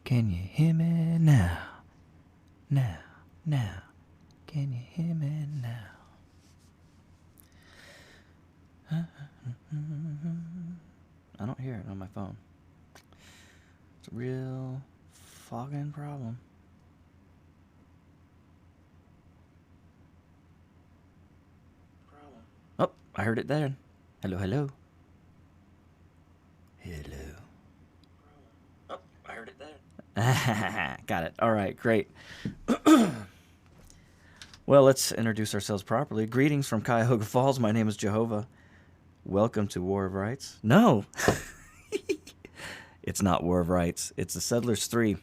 Can you hear me now? Now, now. Can you hear me now? I don't hear it on my phone. It's a real fucking problem. Oh, I heard it there. Hello, hello. Hello. Oh, I heard it there. Got it. All right, great. Well, let's introduce ourselves properly. Greetings from Cuyahoga Falls. My name is JOEHOVA. Welcome to War of Rights. No! It's not War of Rights. It's the Settlers 3.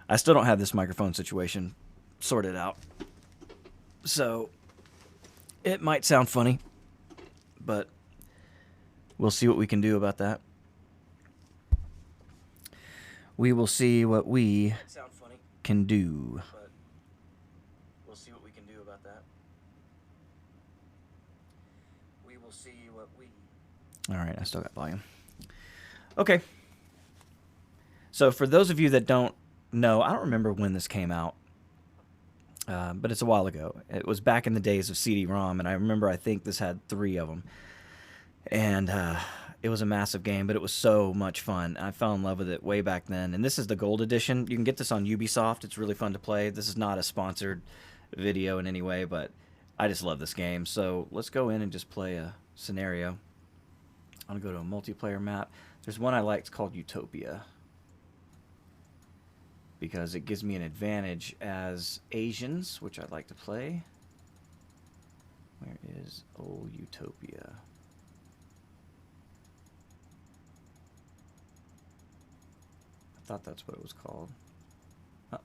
I still don't have this microphone situation sorted out. So, it might sound funny, but we'll see what we can do about that. We will see what we can do. We'll see what we can do about that. We will see what we... All right, I still got volume. Okay. So for those of you that don't know, I don't remember when this came out, but it's a while ago. It was back in the days of CD-ROM, and I remember I think this had 3 of them. And it was a massive game, but it was so much fun. I fell in love with it way back then. And this is the Gold Edition. You can get this on Ubisoft. It's really fun to play. This is not a sponsored video in any way, but I just love this game. So let's go in and just play a scenario. I'm going to go to a multiplayer map. There's one I like. It's called Utopia, because it gives me an advantage as Asians, which I'd like to play. Where is old Utopia? I thought that's what it was called. Oh.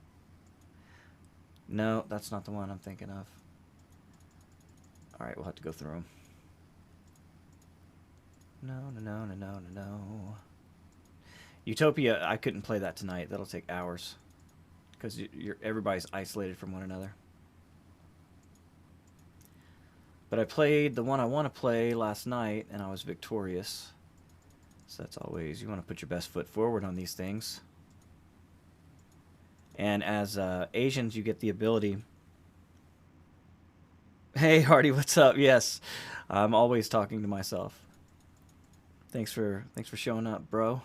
No, that's not the one I'm thinking of. Alright, we'll have to go through them. No. Utopia, I couldn't play that tonight. That'll take hours, because everybody's isolated from one another. But I played the one I want to play last night, and I was victorious. So that's always, you want to put your best foot forward on these things. And as Asians, you get the ability... Hey, Hardy, what's up? Yes, I'm always talking to myself. Thanks for showing up, bro.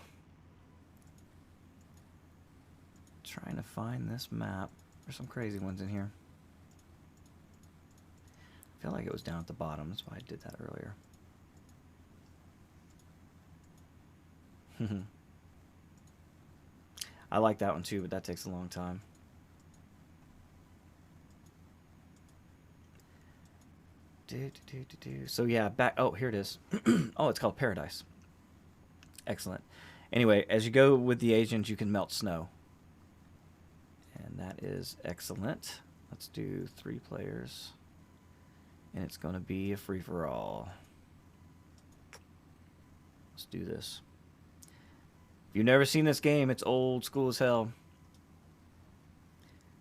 Trying to find this map. There's some crazy ones in here. I feel like it was down at the bottom. That's why I did that earlier. I like that one too, but that takes a long time. So yeah, back. Oh, here it is. Oh, it's called Paradise. Excellent. Anyway, as you go with the agents, you can melt snow. And that is excellent. Let's do 3 players. And it's going to be a free-for-all. Let's do this. If you've never seen this game, it's old school as hell.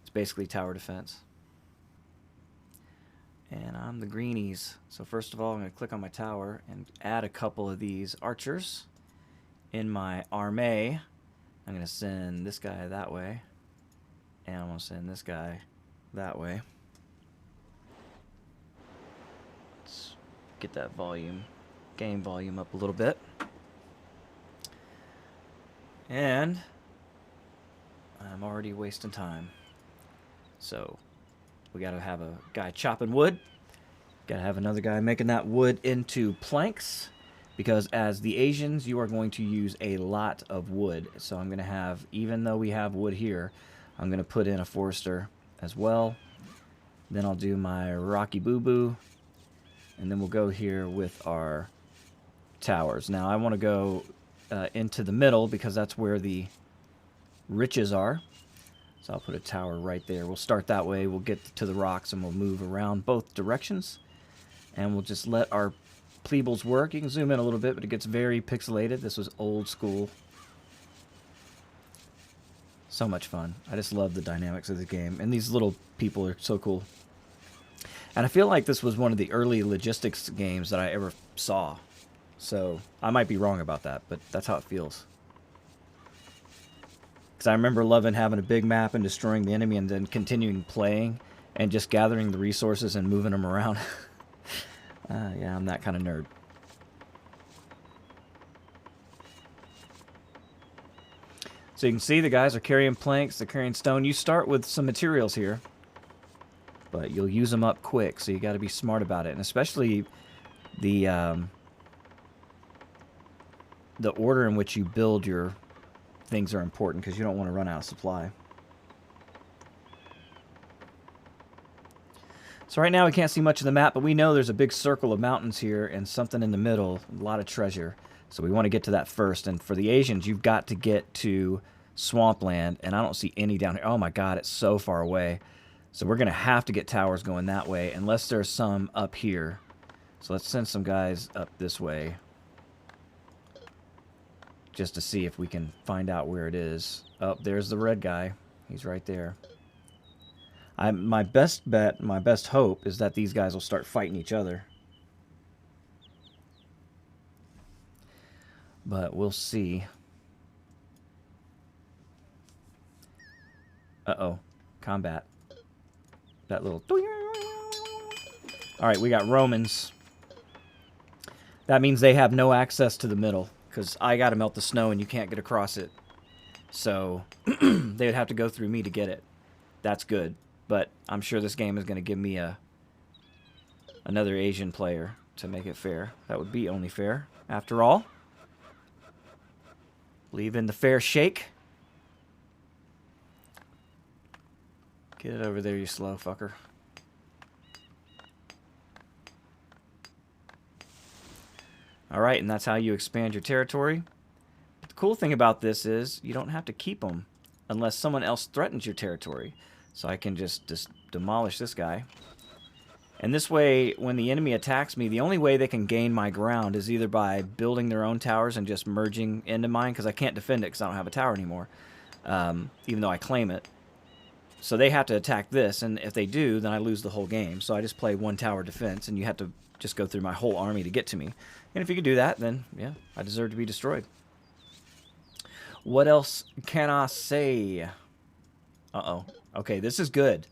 It's basically tower defense. And I'm the greenies. So first of all, I'm going to click on my tower and add a couple of these archers in my army. I'm going to send this guy that way. And I'm going to send this guy that way. Let's get that volume, game volume up a little bit. And I'm already wasting time. So we got to have a guy chopping wood. Got to have another guy making that wood into planks. Because as the Asians, you are going to use a lot of wood. So I'm going to have, even though we have wood here, I'm going to put in a forester as well. Then I'll do my Rocky Boo Boo. And then we'll go here with our towers. Now I want to go into the middle because that's where the riches are. So I'll put a tower right there. We'll start that way. We'll get to the rocks and we'll move around both directions. And we'll just let our Pleebles work. You can zoom in a little bit, but it gets very pixelated. This was old school. So much fun. I just love the dynamics of the game. And these little people are so cool. And I feel like this was one of the early logistics games that I ever saw. So I might be wrong about that, but that's how it feels. Because I remember loving having a big map and destroying the enemy and then continuing playing and just gathering the resources and moving them around. Yeah, I'm that kind of nerd. So you can see the guys are carrying planks, they're carrying stone. You start with some materials here, but you'll use them up quick, so you got to be smart about it. And especially the order in which you build your things are important, because you don't want to run out of supply. So right now we can't see much of the map, but we know there's a big circle of mountains here and something in the middle, a lot of treasure. So we want to get to that first. And for the Asians, you've got to get to Swampland, and I don't see any down here. Oh my god, it's so far away. So we're going to have to get towers going that way, unless there's some up here. So let's send some guys up this way, just to see if we can find out where it is. Oh, there's the red guy. He's right there. My best bet, my best hope, is that these guys will start fighting each other. But we'll see. Uh-oh. Combat. That little... Alright, we got Romans. That means they have no access to the middle, because I got to melt the snow and you can't get across it. So, they would have to go through me to get it. That's good. But I'm sure this game is going to give me another Asian player to make it fair. That would be only fair, after all. Believe in the fair shake. Get it over there, you slow fucker. Alright, and that's how you expand your territory. But the cool thing about this is you don't have to keep them unless someone else threatens your territory. So I can just demolish this guy. And this way, when the enemy attacks me, the only way they can gain my ground is either by building their own towers and just merging into mine, because I can't defend it because I don't have a tower anymore, even though I claim it. So they have to attack this, and if they do, then I lose the whole game. So I just play one tower defense, and you have to just go through my whole army to get to me. And if you can do that, then, yeah, I deserve to be destroyed. What else can I say? Uh-oh. Okay, this is good.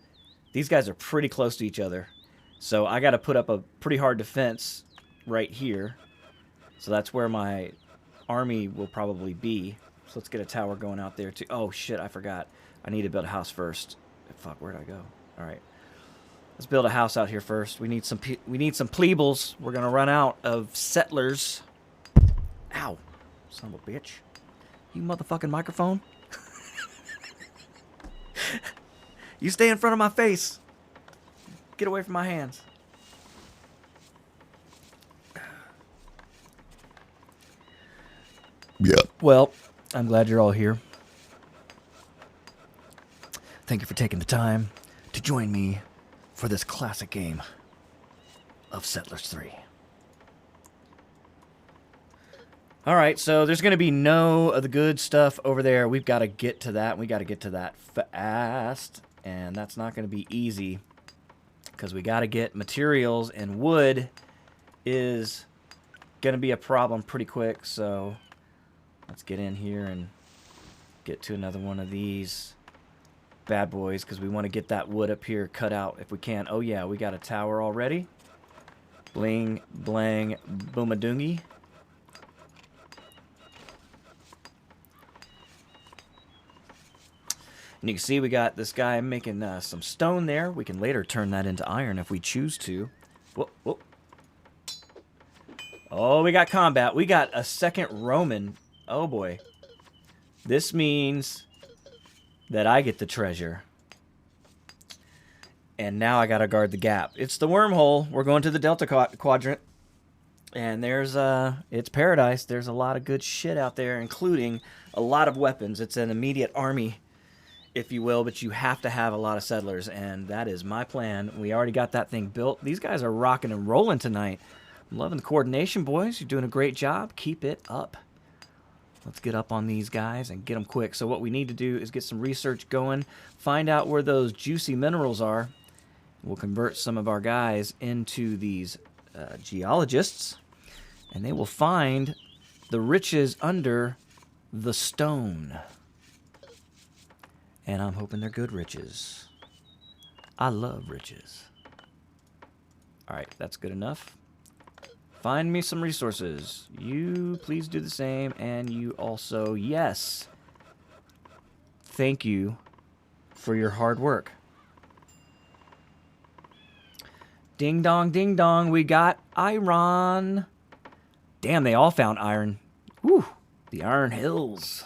These guys are pretty close to each other. So I got to put up a pretty hard defense right here. So that's where my army will probably be. So let's get a tower going out there too. Oh shit, I forgot. I need to build a house first. Fuck, where'd I go? All right. Let's build a house out here first. We need some pleebles. We're going to run out of settlers. Ow. Son of a bitch. You motherfucking microphone. You stay in front of my face. Get away from my hands. Yeah. Well, I'm glad you're all here. Thank you for taking the time to join me for this classic game of Settlers 3. Alright, so there's going to be no of the good stuff over there. We've got to get to that. We got to get to that fast. And that's not going to be easy, because we got to get materials, and wood is going to be a problem pretty quick. So let's get in here and get to another one of these bad boys, because we want to get that wood up here cut out if we can. Oh yeah, we got a tower already. Bling, blang, boomadoogie. And you can see we got this guy making some stone there. We can later turn that into iron if we choose to. Whoa, whoa. Oh, we got combat. We got a second Roman. Oh, boy. This means that I get the treasure. And now I got to guard the gap. It's the wormhole. We're going to the Delta Quadrant. And there's, it's paradise. There's a lot of good shit out there, including a lot of weapons. It's an immediate army, if you will, but you have to have a lot of settlers, and that is my plan. We already got that thing built. These guys are rocking and rolling tonight. I'm loving the coordination, boys. You're doing a great job. Keep it up. Let's get up on these guys and get them quick. So what we need to do is get some research going, find out where those juicy minerals are. We'll convert some of our guys into these geologists, and they will find the riches under the stone. And I'm hoping they're good riches. I love riches. Alright, that's good enough. Find me some resources. You please do the same. And you also, yes. Thank you for your hard work. Ding dong, we got iron. Damn, they all found iron. Whew, the Iron Hills.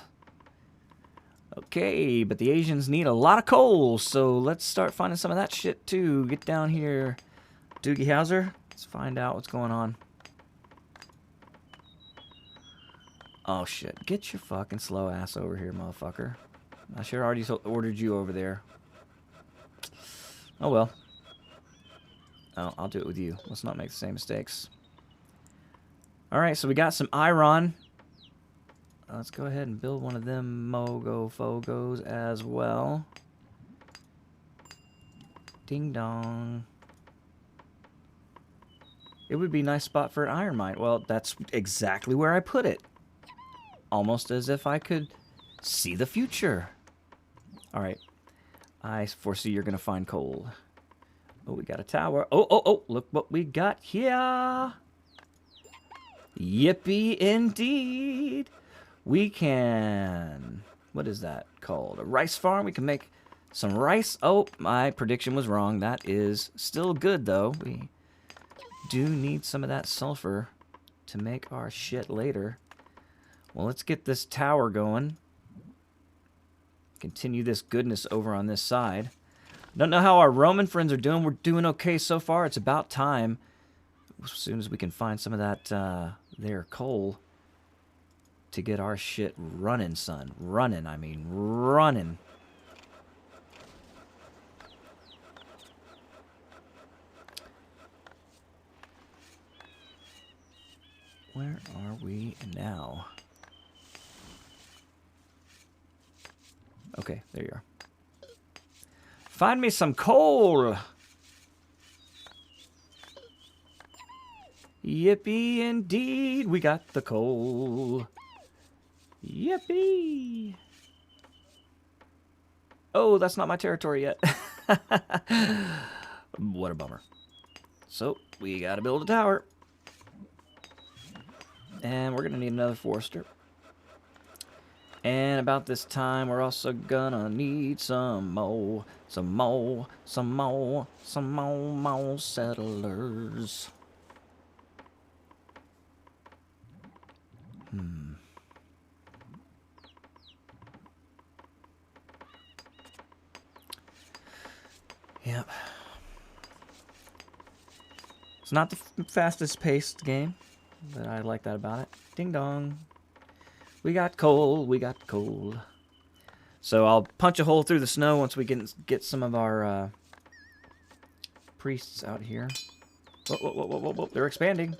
Okay, but the Asians need a lot of coal, so let's start finding some of that shit too. Get down here, Doogie Howser. Let's find out what's going on. Oh shit, get your fucking slow ass over here, motherfucker. I sure already ordered you over there. Oh well. Oh, I'll do it with you. Let's not make the same mistakes. Alright, so we got some iron. Let's go ahead and build one of them Mogos as well. Ding dong. It would be a nice spot for an iron mine. Well, that's exactly where I put it. Almost as if I could see the future. Alright. I foresee you're going to find coal. Oh, we got a tower. Oh, look what we got here. Yippee indeed. We can... What is that called? A rice farm? We can make some rice. Oh, my prediction was wrong. That is still good, though. We do need some of that sulfur to make our shit later. Well, let's get this tower going. Continue this goodness over on this side. Don't know how our Roman friends are doing. We're doing okay so far. It's about time. As soon as we can find some of that their coal to get our shit running, son. Running, I mean running. Where are we now? Okay, there you are. Find me some coal. Yippee indeed, we got the coal. Yippee. Oh, that's not my territory yet. What a bummer. So, we gotta build a tower. And we're gonna need another forester. And about this time, we're also gonna need some more settlers. Yep. It's not the fastest paced game, but I like that about it. Ding dong. We got coal, we got coal. So I'll punch a hole through the snow once we get some of our priests out here. Whoa, they're expanding.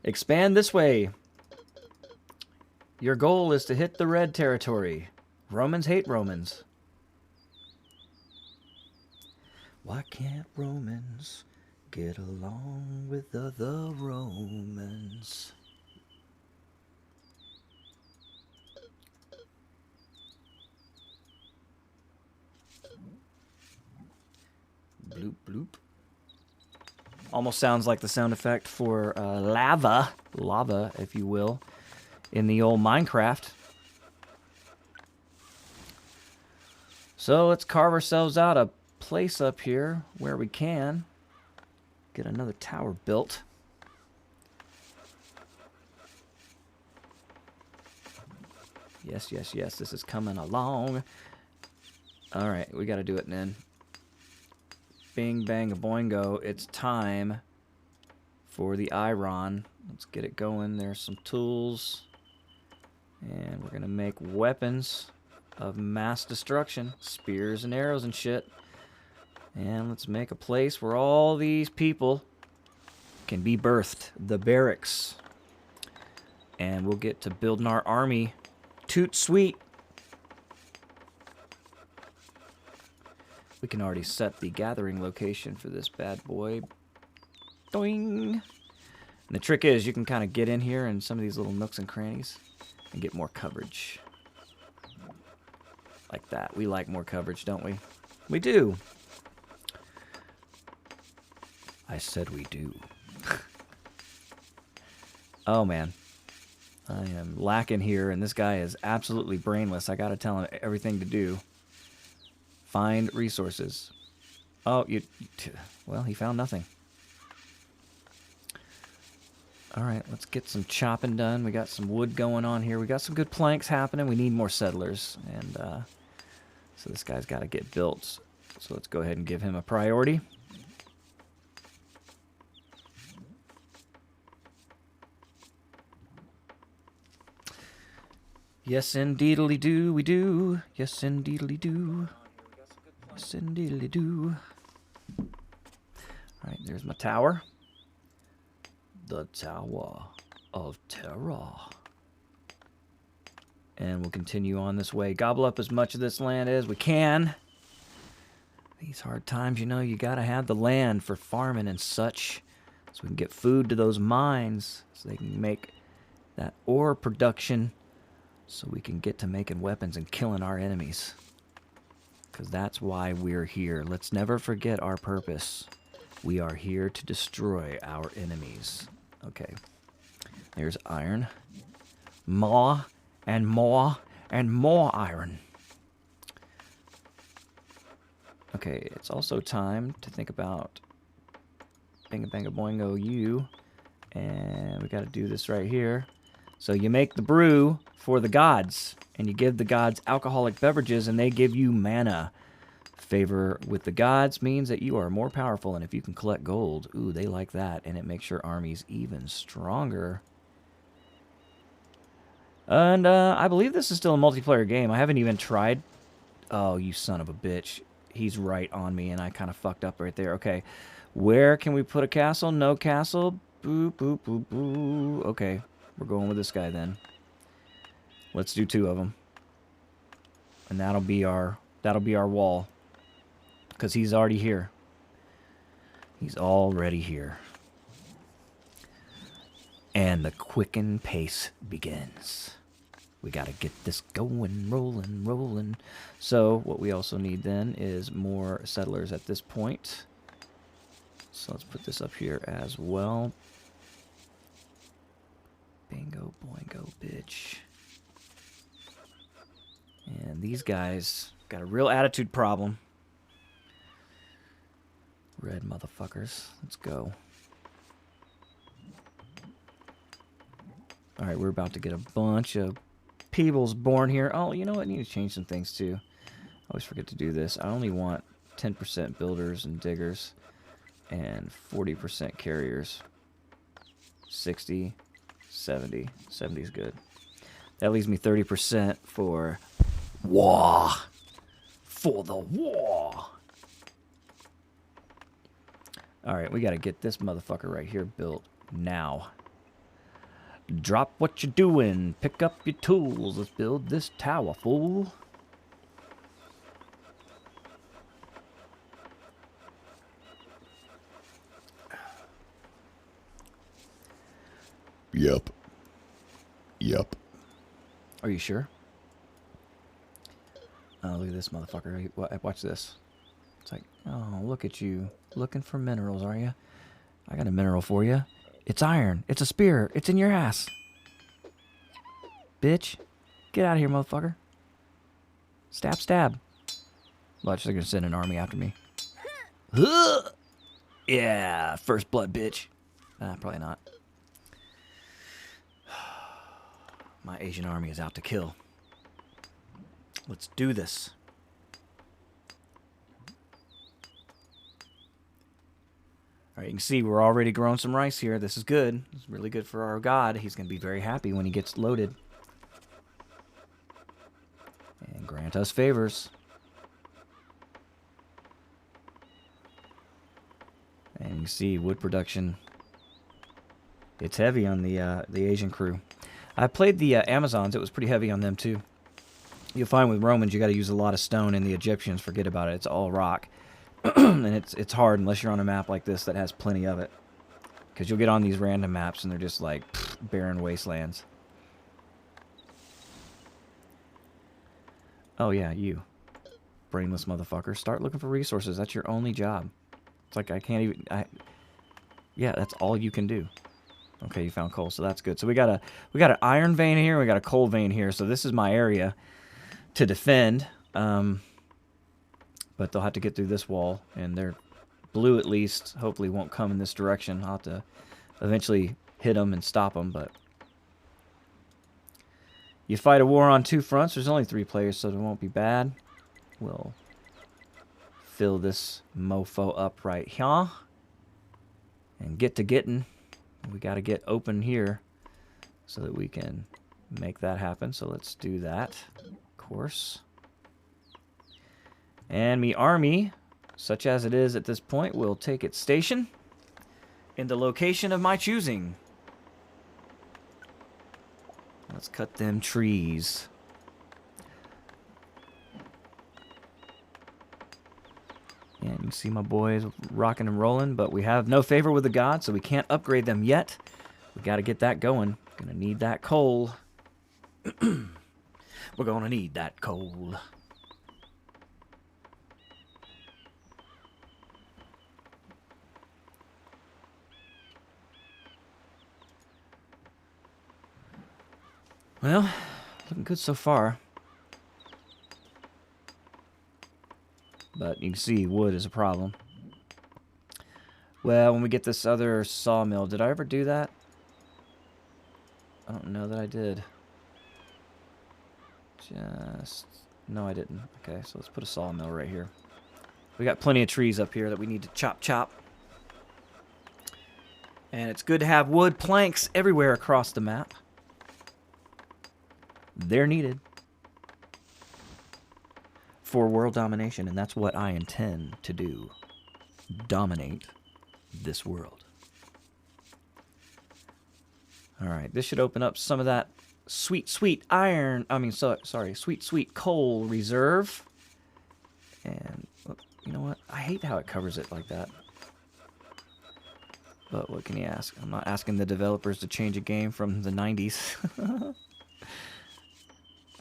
Expand this way. Your goal is to hit the red territory. Romans hate Romans. Why can't Romans get along with other Romans? Bloop, bloop. Almost sounds like the sound effect for lava, if you will, in the old Minecraft. So let's carve ourselves out a place up here where we can get another tower built. Yes, this is coming along. All right, we got to do it then. Bing, bang, a boingo. It's time for the iron. Let's get it going. There's some tools. And we're going to make weapons of mass destruction. Spears and arrows and shit. And let's make a place where all these people can be birthed. The barracks. And we'll get to building our army. Toot sweet. We can already set the gathering location for this bad boy. Doing. And the trick is you can kind of get in here in some of these little nooks and crannies and get more coverage. Like that. We like more coverage, don't we? We do. I said we do. Oh, man. I am lacking here, and this guy is absolutely brainless. I gotta tell him everything to do. Find resources. Oh, well, he found nothing. All right, let's get some chopping done. We got some wood going on here. We got some good planks happening. We need more settlers, and so this guy's got to get built. So let's go ahead and give him a priority. Yes, indeedly do, we do. Yes, indeedly do. Yes, indeedly do. All right, there's my tower. The Tower of Terror. And we'll continue on this way. Gobble up as much of this land as we can. These hard times, you know, you gotta have the land for farming and such. So we can get food to those mines. So they can make that ore production. So we can get to making weapons and killing our enemies. Because that's why we're here. Let's never forget our purpose. We are here to destroy our enemies. Okay. There's iron. More and more and more iron. Okay, it's also time to think about Banga Banga Boingo you. And we got to do this right here. So you make the brew for the gods, and you give the gods alcoholic beverages, and they give you mana. Favor with the gods means that you are more powerful, and if you can collect gold, ooh, they like that, and it makes your armies even stronger. And I believe this is still a multiplayer game. I haven't even tried. Oh, you son of a bitch. He's right on me, and I kind of fucked up right there. Okay, where can we put a castle? No castle. Boo, boo, boo, boo. Okay. We're going with this guy then. Let's do 2 of them. And that'll be our wall. Because he's already here. He's already here. And the quicken pace begins. We gotta get this going, rolling, rolling. So what we also need then is more settlers at this point. So let's put this up here as well. Bingo, boingo, bitch. And these guys got a real attitude problem. Red motherfuckers. Let's go. Alright, we're about to get a bunch of peoples born here. Oh, you know what? I need to change some things too. I always forget to do this. I only want 10% builders and diggers and 40% carriers. 60. 70. 70 is good. That leaves me 30% for war. For the war. Alright, we got to get this motherfucker right here built now. Drop what you're doing. Pick up your tools. Let's build this tower, fool. Yep. Yep. Are you sure? Oh, look at this motherfucker. Watch this. It's like, oh, look at you. Looking for minerals, are you? I got a mineral for you. It's iron. It's a spear. It's in your ass. Bitch. Get out of here, motherfucker. Stab, stab. Watch, they're gonna send an army after me. Yeah, first blood, bitch. Probably not. My Asian army is out to kill. Let's do this. All right, you can see we're already growing some rice here. This is good. It's really good for our god. He's going to be very happy when he gets loaded. And grant us favors. And you see wood production. It's heavy on the Asian crew. I played the Amazons. It was pretty heavy on them too. You'll find with Romans you got to use a lot of stone, and the Egyptians, forget about it. It's all rock. And it's hard unless you're on a map like this that has plenty of it. Because you'll get on these random maps and they're just like barren wastelands. Oh, yeah, you. Brainless motherfucker. Start looking for resources. That's your only job. It's like I can't even... Yeah, that's all you can do. Okay, you found coal, so that's good. So we got an iron vein here, we got a coal vein here. So this is my area to defend. But they'll have to get through this wall, and they're blue at least. Hopefully won't come in this direction. I'll have to eventually hit them and stop them, but... You fight a war on 2 fronts. There's only 3 players, so it won't be bad. We'll fill this mofo up right here. And get to getting. We got to get open here so that we can make that happen. So let's do that, of course. And me army, such as it is at this point, will take its station in the location of my choosing. Let's cut them trees. And you can see my boys rocking and rolling, but we have no favor with the gods, so we can't upgrade them yet. We got to get that going. Gonna need that coal. We're gonna need that coal. Well, looking good so far. But you can see wood is a problem. Well, when we get this other sawmill, did I ever do that? I don't know that I did. No, I didn't. Okay, so let's put a sawmill right here. We got plenty of trees up here that we need to chop. And it's good to have wood planks everywhere across the map. They're needed for world domination, and that's what I intend to do. Dominate this world. Alright, this should open up some of that sweet iron, sweet coal reserve. And, you know what? I hate how it covers it like that. But what can you ask? I'm not asking the developers to change a game from the 90s.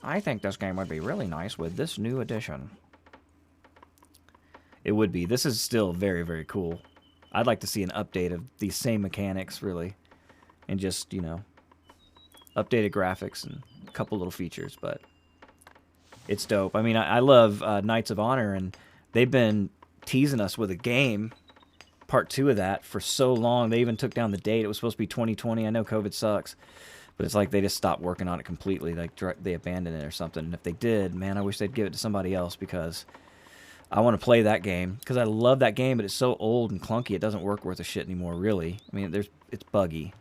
I think this game would be really nice with this new addition. It would be. This is still very, very cool. I'd like to see an update of these same mechanics, really. And just, you know, updated graphics and a couple little features, but it's dope. I mean, I love Knights of Honor, and they've been teasing us with a game, part 2 of that, for so long. They even took down the date. It was supposed to be 2020. I know COVID sucks. But it's like they just stopped working on it completely. Like they abandoned it or something. And if they did, man, I wish they'd give it to somebody else, because I want to play that game. Because I love that game, but it's so old and clunky, it doesn't work worth a shit anymore, really. I mean, it's buggy.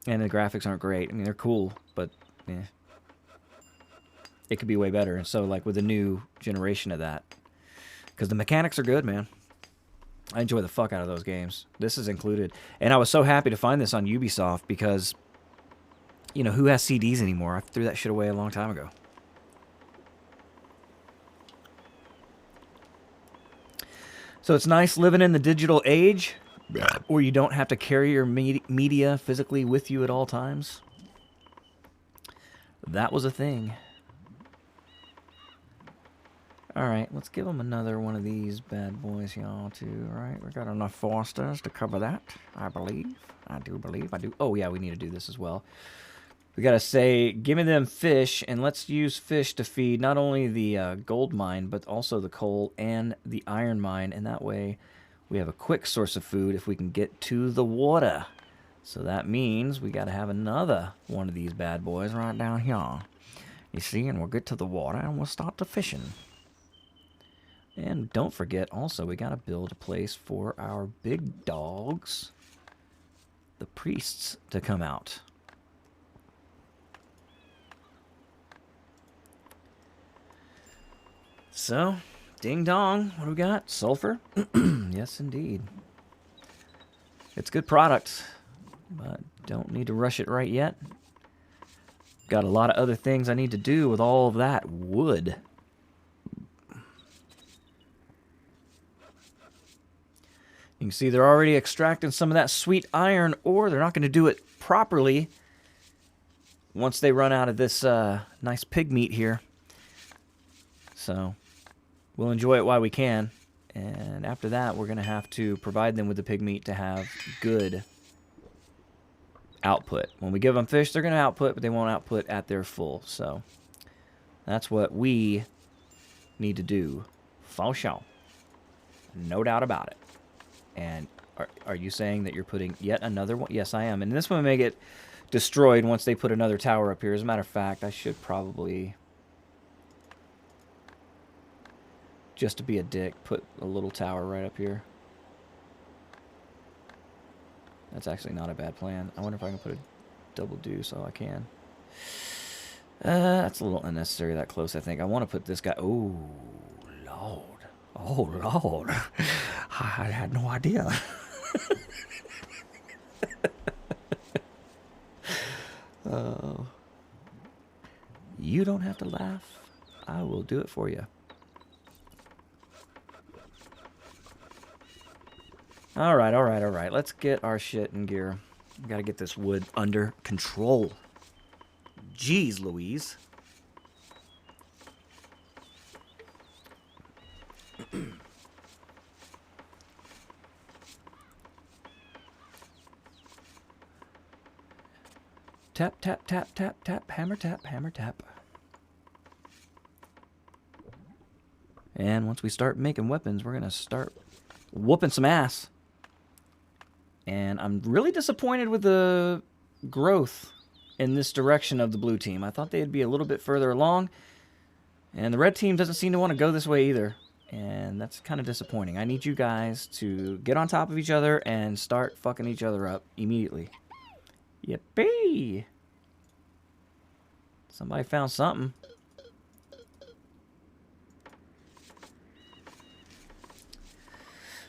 And the graphics aren't great. I mean, they're cool, but it could be way better. And so, like, with a new generation of that. Because the mechanics are good, man. I enjoy the fuck out of those games. This is included. And I was so happy to find this on Ubisoft, because... You know, who has CDs anymore? I threw that shit away a long time ago. So it's nice living in the digital age, where you don't have to carry your media physically with you at all times. That was a thing. Alright, let's give them another one of these bad boys, y'all, too. Alright, we got enough foresters to cover that, I believe. I do. Oh, yeah, we need to do this as well. We gotta say, give me them fish, and let's use fish to feed not only the gold mine, but also the coal and the iron mine, and that way we have a quick source of food if we can get to the water. So that means we gotta have another one of these bad boys right down here. You see, and we'll get to the water and we'll start the fishing. And don't forget, also, we gotta build a place for our big dogs, the priests, to come out. So, ding dong, what do we got? Sulfur? Yes, indeed. It's good product, but don't need to rush it right yet. Got a lot of other things I need to do with all of that wood. You can see they're already extracting some of that sweet iron ore. They're not going to do it properly once they run out of this nice pig meat here. So we'll enjoy it while we can. And after that, we're going to have to provide them with the pig meat to have good output. When we give them fish, they're going to output, but they won't output at their full. So that's what we need to do. For sure. No doubt about it. And are you saying that you're putting yet another one? Yes, I am. And this one may get destroyed once they put another tower up here. As a matter of fact, I should probably, just to be a dick, put a little tower right up here. That's actually not a bad plan. I wonder if I can put a double do so I can. That's a little unnecessary that close, I think. I want to put this guy... Oh, Lord. Oh, Lord. I had no idea. Oh. You don't have to laugh. I will do it for you. All right, all right, all right. Let's get our shit in gear. We gotta get this wood under control. Jeez Louise. Tap, tap, tap, tap, tap, hammer, tap, hammer, tap. And once we start making weapons, we're gonna start whooping some ass. And I'm really disappointed with the growth in this direction of the blue team. I thought they'd be a little bit further along. And the red team doesn't seem to want to go this way either. And that's kind of disappointing. I need you guys to get on top of each other and start fucking each other up immediately. Yippee! Somebody found something.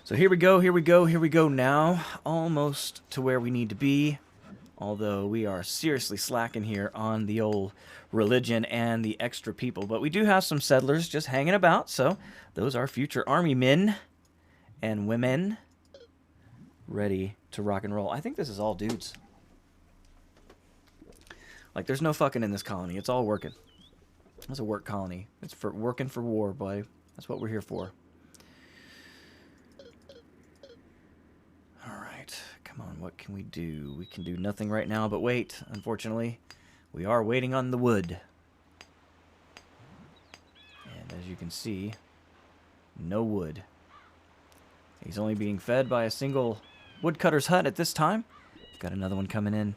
So here we go, here we go, here we go now. Almost to where we need to be. Although we are seriously slacking here on the old religion and the extra people. But we do have some settlers just hanging about. So those are future army men and women ready to rock and roll. I think this is all dudes. Like, there's no fucking in this colony. It's all working. It's a work colony. It's for working for war, boy. That's what we're here for. Come on, what can we do? We can do nothing right now but wait, unfortunately. We are waiting on the wood. And as you can see, no wood. He's only being fed by a single woodcutter's hut at this time. Got another one coming in.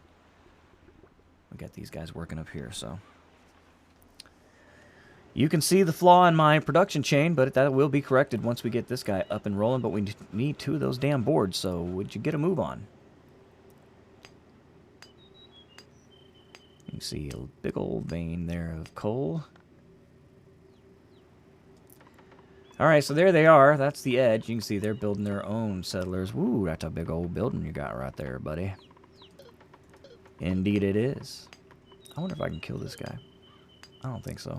We got these guys working up here, so. You can see the flaw in my production chain, but that will be corrected once we get this guy up and rolling. But we need 2 of those damn boards, so would you get a move on? You can see a big old vein there of coal. Alright, so there they are. That's the edge. You can see they're building their own settlers. Woo, that's a big old building you got right there, buddy. Indeed it is. I wonder if I can kill this guy. I don't think so.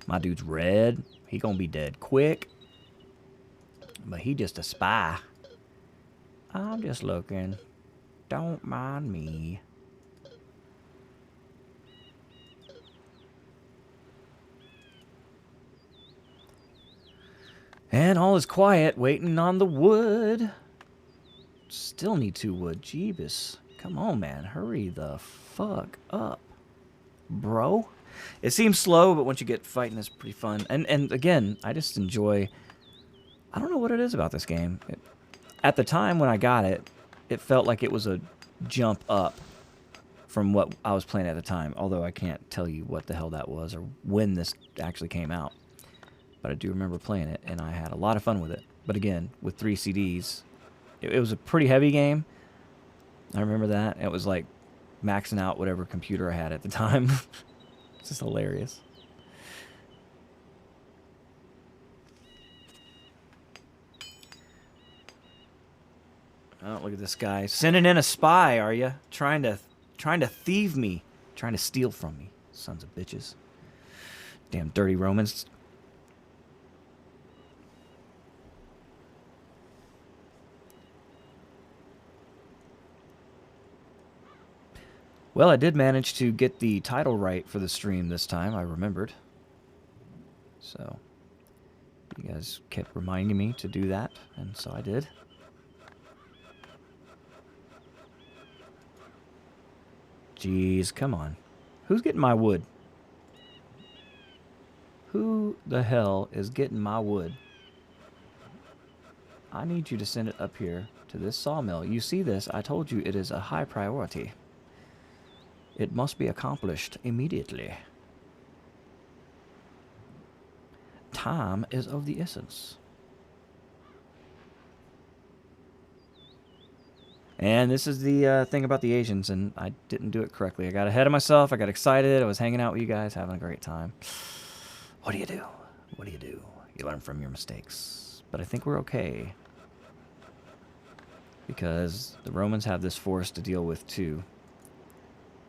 My dude's red. He gonna be dead quick. But he just a spy. I'm just looking. Don't mind me. And all is quiet, waiting on the wood. Still need 2 wood. Jeebus. Come on, man. Hurry the fuck up, bro. It seems slow, but once you get fighting, it's pretty fun. And again, I just enjoy... I don't know what it is about this game. At the time when I got it, it felt like it was a jump up from what I was playing at the time. Although I can't tell you what the hell that was or when this actually came out. But I do remember playing it, and I had a lot of fun with it. But again, with 3 CDs, it was a pretty heavy game. I remember that. It was like maxing out whatever computer I had at the time. It's just hilarious. Oh, look at this guy. Sending in a spy, are you? Trying to thieve me. Trying to steal from me. Sons of bitches. Damn dirty Romans. Well, I did manage to get the title right for the stream this time, I remembered. So, you guys kept reminding me to do that, and so I did. Jeez, come on. Who's getting my wood? Who the hell is getting my wood? I need you to send it up here to this sawmill. You see this? I told you it is a high priority. It must be accomplished immediately. Time is of the essence. And this is the thing about the Asians, and I didn't do it correctly. I got ahead of myself. I got excited. I was hanging out with you guys, having a great time. What do you do? What do you do? You learn from your mistakes. But I think we're okay. Because the Romans have this forest to deal with, too.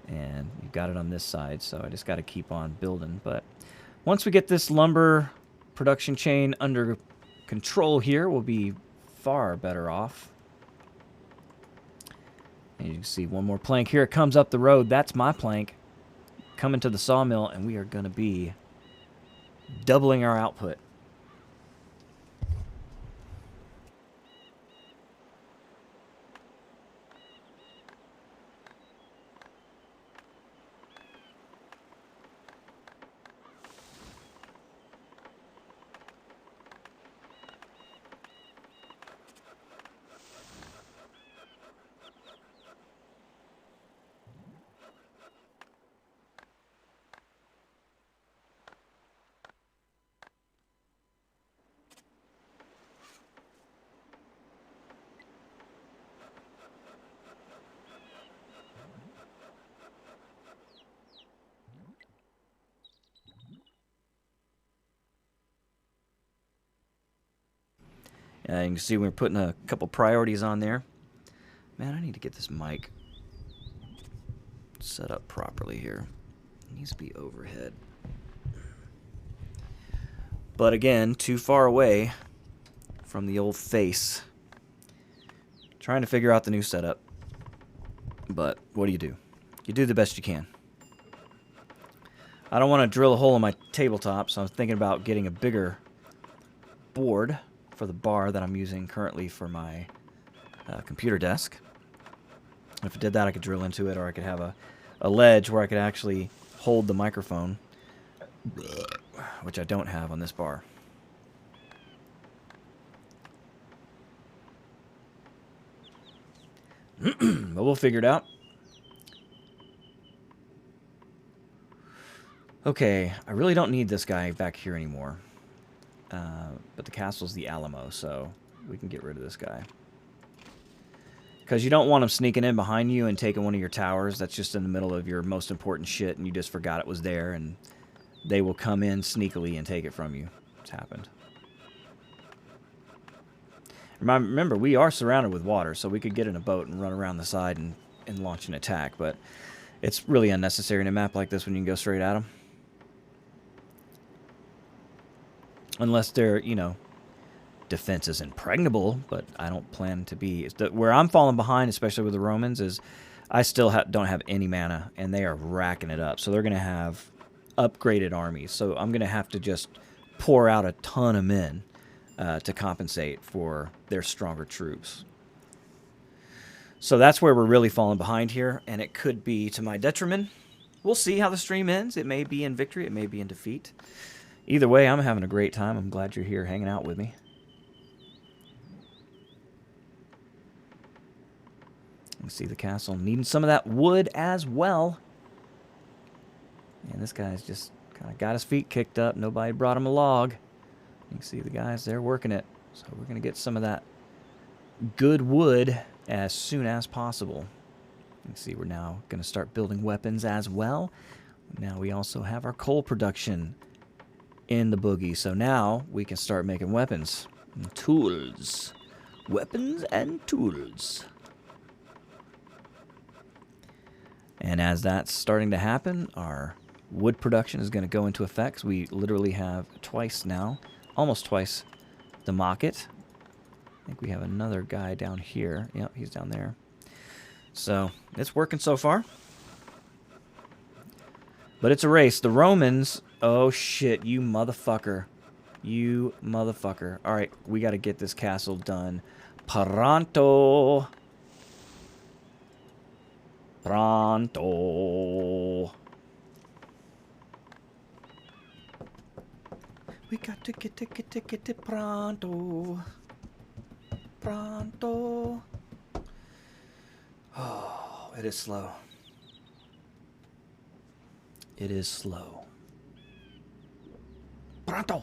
And you've got it on this side, so I just got to keep on building. But once we get this lumber production chain under control here, we'll be far better off. And you can see one more plank here. It comes up the road. That's my plank coming to the sawmill, and we are going to be doubling our output. You can see we're putting a couple priorities on there. Man, I need to get this mic set up properly here. It needs to be overhead. But again, too far away from the old face. Trying to figure out the new setup. But what do? You do the best you can. I don't want to drill a hole in my tabletop, so I'm thinking about getting a bigger board for the bar that I'm using currently for my computer desk. If I did that, I could drill into it, or I could have a ledge where I could actually hold the microphone, which I don't have on this bar. But we'll figure it out. Okay, I really don't need this guy back here anymore. But the castle's the Alamo, so we can get rid of this guy. Because you don't want him sneaking in behind you and taking one of your towers that's just in the middle of your most important shit and you just forgot it was there, and they will come in sneakily and take it from you. It's happened. Remember, we are surrounded with water, so we could get in a boat and run around the side and launch an attack, but it's really unnecessary in a map like this when you can go straight at them. Unless their, defense is impregnable, but I don't plan to be. Where I'm falling behind, especially with the Romans, is I still don't have any mana, and they are racking it up. So they're going to have upgraded armies. So I'm going to have to just pour out a ton of men to compensate for their stronger troops. So that's where we're really falling behind here, and it could be to my detriment. We'll see how the stream ends. It may be in victory. It may be in defeat. Either way, I'm having a great time. I'm glad you're here hanging out with me. You can see the castle needing some of that wood as well. And this guy's just kind of got his feet kicked up. Nobody brought him a log. You can see the guys, they're working it. So we're going to get some of that good wood as soon as possible. You can see we're now going to start building weapons as well. Now we also have our coal production in the boogie. So now we can start making weapons and tools. Weapons and tools. And as that's starting to happen, our wood production is going to go into effect. We literally have twice now, almost twice the market. I think we have another guy down here. Yep, he's down there. So it's working so far. But it's a race. The Romans... Oh, shit. You motherfucker. You motherfucker. All right. We got to get this castle done. Pronto. Pronto. We got to get it pronto. Pronto. Oh, it is slow. It is slow. Pronto.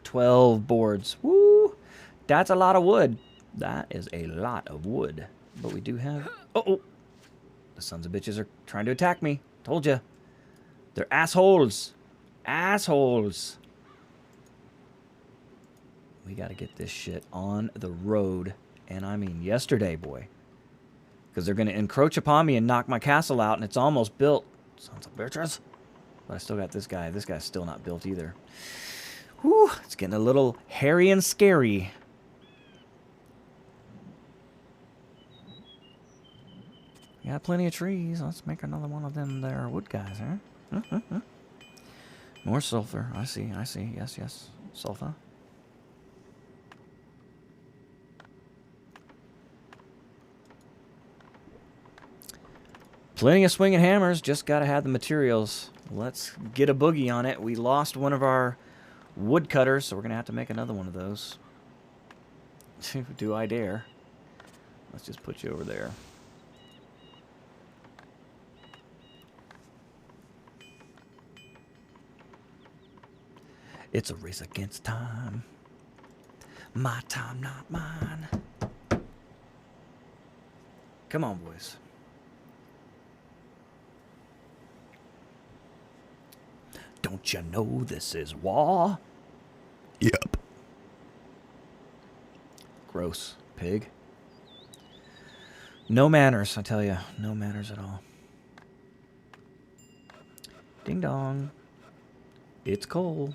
12 boards. Woo! That's a lot of wood. That is a lot of wood. But we do have... Oh! The sons of bitches are trying to attack me. Told ya. They're assholes. Assholes. We gotta get this shit on the road. And I mean yesterday, boy. Because they're gonna encroach upon me and knock my castle out, and it's almost built. Sons of bitches. But I still got this guy. This guy's still not built either. Whew, it's getting a little hairy and scary. We got plenty of trees. Let's make another one of them there wood guys, huh? More sulfur. I see. Yes, yes. Sulfur. Plenty of swinging hammers. Just got to have the materials. Let's get a boogie on it. We lost one of our woodcutters, so we're going to have to make another one of those. Do I dare? Let's just put you over there. It's a race against time. My time, not mine. Come on, boys. Don't you know this is war? Yep. Gross. Pig. No manners, I tell you. No manners at all. Ding dong. It's cold.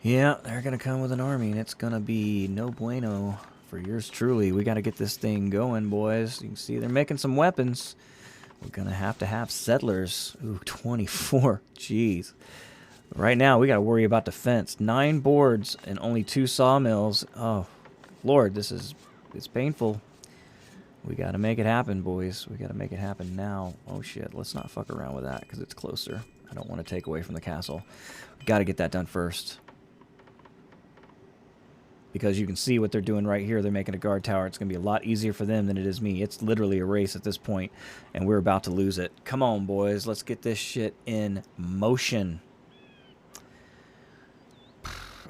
Yeah, they're going to come with an army, and it's going to be no bueno for yours truly. We got to get this thing going, boys. You can see they're making some weapons. We're going to have settlers. Ooh, 24. Jeez. Right now, we got to worry about defense. 9 boards and only 2 sawmills. Oh, Lord, it's painful. We got to make it happen, boys. We got to make it happen now. Oh, shit. Let's not fuck around with that because it's closer. I don't want to take away from the castle. We got to get that done first. Because you can see what they're doing right here. They're making a guard tower. It's going to be a lot easier for them than it is me. It's literally a race at this point, and we're about to lose it. Come on, boys. Let's get this shit in motion.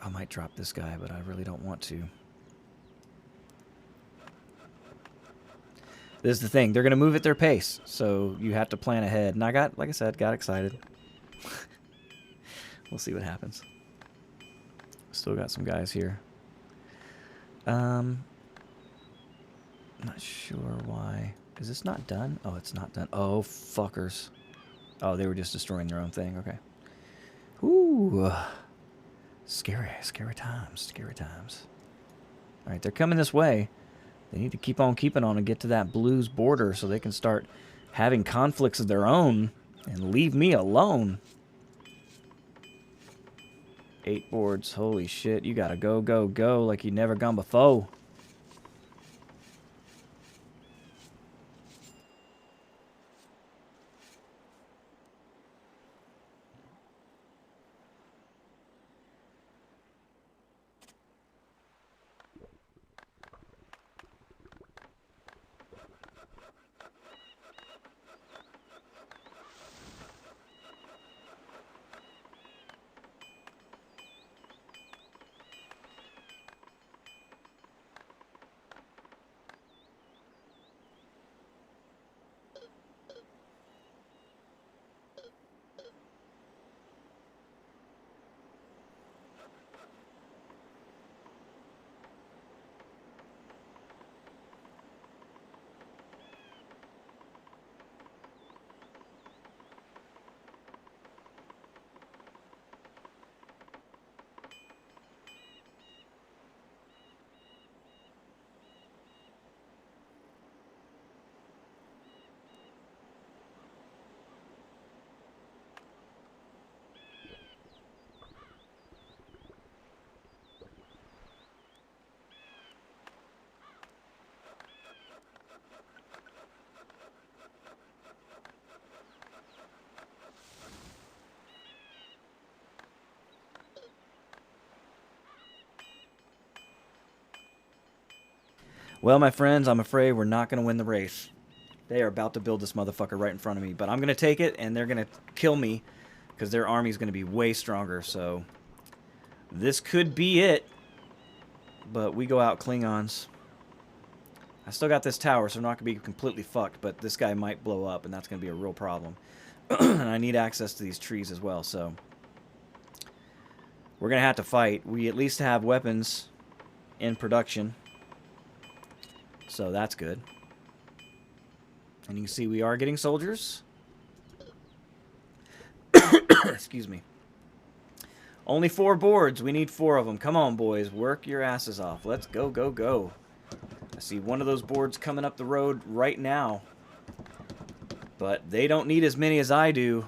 I might drop this guy, but I really don't want to. This is the thing. They're going to move at their pace, so you have to plan ahead. And I got, like I said, got excited. We'll see what happens. Still got some guys here. Not sure why. Is this not done? Oh, it's not done. Oh, fuckers. Oh, they were just destroying their own thing. Okay. Ooh. Scary, scary times. Scary times. All right, they're coming this way. They need to keep on keeping on and get to that blues border so they can start having conflicts of their own and leave me alone. 8 boards. Holy shit. You gotta go, go, go like you never gone before. Well, my friends, I'm afraid we're not going to win the race. They are about to build this motherfucker right in front of me. But I'm going to take it, and they're going to kill me because their army's going to be way stronger. So this could be it. But we go out Klingons. I still got this tower, so I'm not going to be completely fucked. But this guy might blow up, and that's going to be a real problem. And I need access to these trees as well, so we're going to have to fight. We at least have weapons in production. So that's good. And you can see we are getting soldiers. Excuse me. Only 4 boards. We need 4 of them. Come on, boys. Work your asses off. Let's go, go, go. I see one of those boards coming up the road right now. But they don't need as many as I do.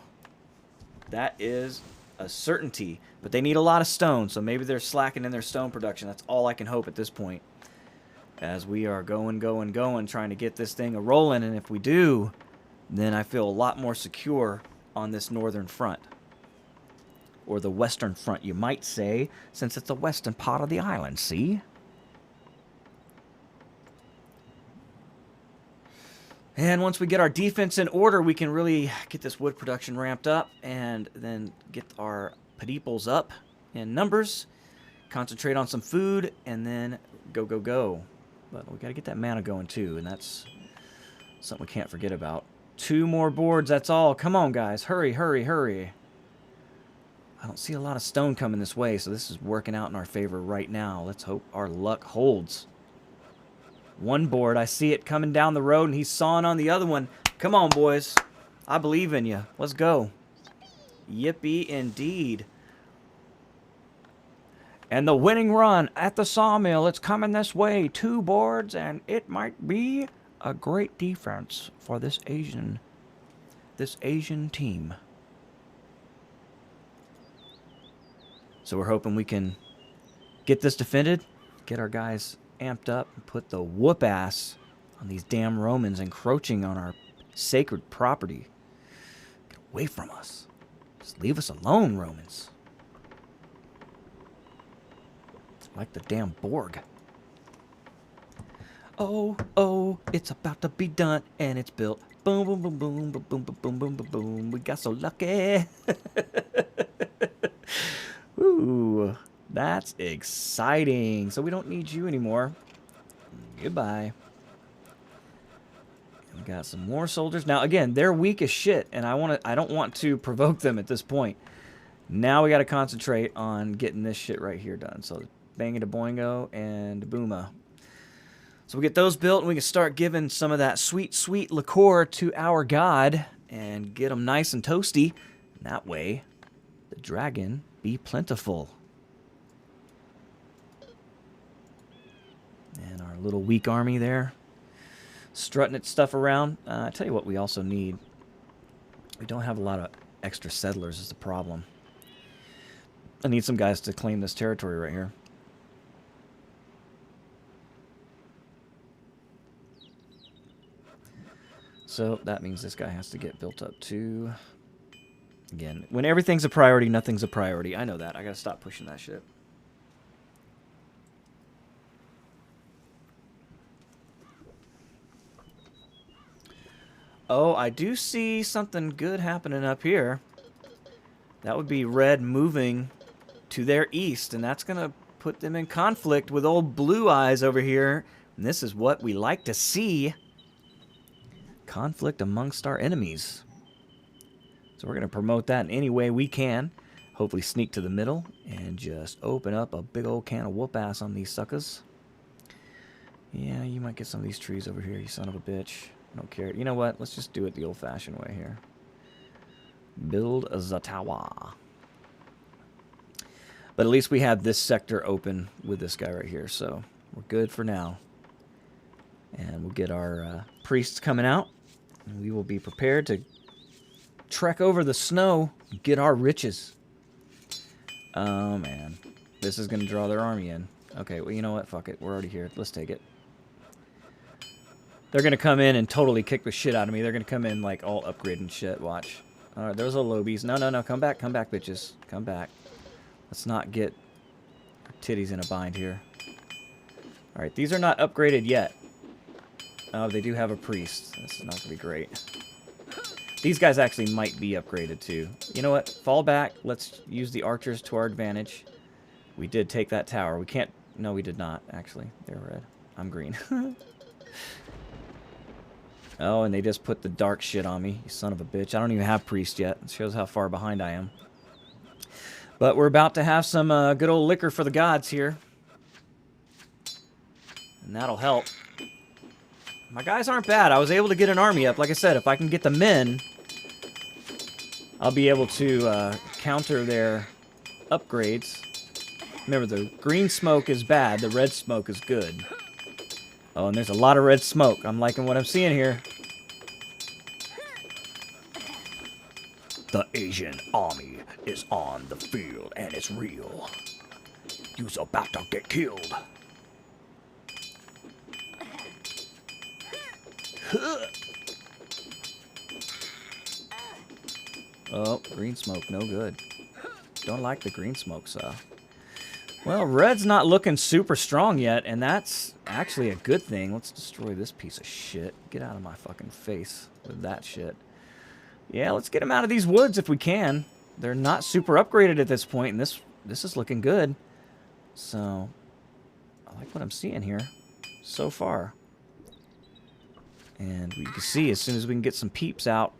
That is a certainty. But they need a lot of stone, so maybe they're slacking in their stone production. That's all I can hope at this point. As we are going, trying to get this thing a-rolling. And if we do, then I feel a lot more secure on this northern front. Or the western front, you might say, since it's the western part of the island, see? And once we get our defense in order, we can really get this wood production ramped up and then get our peoples up in numbers, concentrate on some food, and then go, go, go. But we got to get that mana going too, and that's something we can't forget about. 2 more boards, that's all. Come on, guys. Hurry, hurry, hurry. I don't see a lot of stone coming this way, so this is working out in our favor right now. Let's hope our luck holds. 1 board, I see it coming down the road, and he's sawing on the other one. Come on, boys. I believe in you. Let's go. Yippee indeed. And the winning run at the sawmill, it's coming this way. 2 boards, and it might be a great defense for this Asian team. So we're hoping we can get this defended, get our guys amped up, and put the whoop ass on these damn Romans encroaching on our sacred property. Get away from us. Just leave us alone, Romans. Like the damn Borg. Oh, oh, it's about to be done, and it's built. Boom, boom, boom, boom, boom, boom, boom, boom, boom, boom, boom. We got so lucky. Ooh, that's exciting. So we don't need you anymore. Goodbye. We got some more soldiers. Now, again, they're weak as shit, and I don't want to provoke them at this point. Now we got to concentrate on getting this shit right here done. So bang it a boingo and booma. So we get those built, and we can start giving some of that sweet, sweet liqueur to our god and get them nice and toasty. And that way, the dragon be plentiful. And our little weak army there, strutting its stuff around. I tell you what we also need. We don't have a lot of extra settlers is the problem. I need some guys to claim this territory right here. So that means this guy has to get built up too. Again, when everything's a priority, nothing's a priority. I know that. I gotta stop pushing that shit. Oh, I do see something good happening up here. That would be red moving to their east, and that's gonna put them in conflict with old Blue Eyes over here. And this is what we like to see. Conflict amongst our enemies. So we're going to promote that in any way we can. Hopefully sneak to the middle and just open up a big old can of whoop ass on these suckers. Yeah, you might get some of these trees over here, you son of a bitch. I don't care. You know what? Let's just do it the old-fashioned way here. Build a tower. But at least we have this sector open with this guy right here, so we're good for now. And we'll get our priests coming out. And we will be prepared to trek over the snow and get our riches. Oh, man. This is going to draw their army in. Okay, well, you know what? Fuck it. We're already here. Let's take it. They're going to come in and totally kick the shit out of me. They're going to come in, like, all upgraded shit. Watch. All right, those are lobies. No, no, no. Come back, bitches. Come back. Let's not get our titties in a bind here. All right, these are not upgraded yet. Oh, they do have a priest. This is not going to be great. These guys actually might be upgraded too. You know what? Fall back. Let's use the archers to our advantage. We did take that tower. We can't... No, we did not, actually. They're red. I'm green. Oh, and they just put the dark shit on me. You son of a bitch. I don't even have priest yet. It shows how far behind I am. But we're about to have some good old liquor for the gods here. And that'll help. My guys aren't bad. I was able to get an army up. Like I said, if I can get the men, I'll be able to counter their upgrades. Remember, the green smoke is bad. The red smoke is good. Oh, and there's a lot of red smoke. I'm liking what I'm seeing here. The Asian army is on the field, and it's real. You's about to get killed. Oh, green smoke, no good. Don't like the green smoke, so. Well, red's not looking super strong yet, and that's actually a good thing. Let's destroy this piece of shit. Get out of my fucking face with that shit. Yeah, let's get them out of these woods if we can. They're not super upgraded at this point, and this is looking good. So, I like what I'm seeing here so far. And you can see, as soon as we can get some peeps out,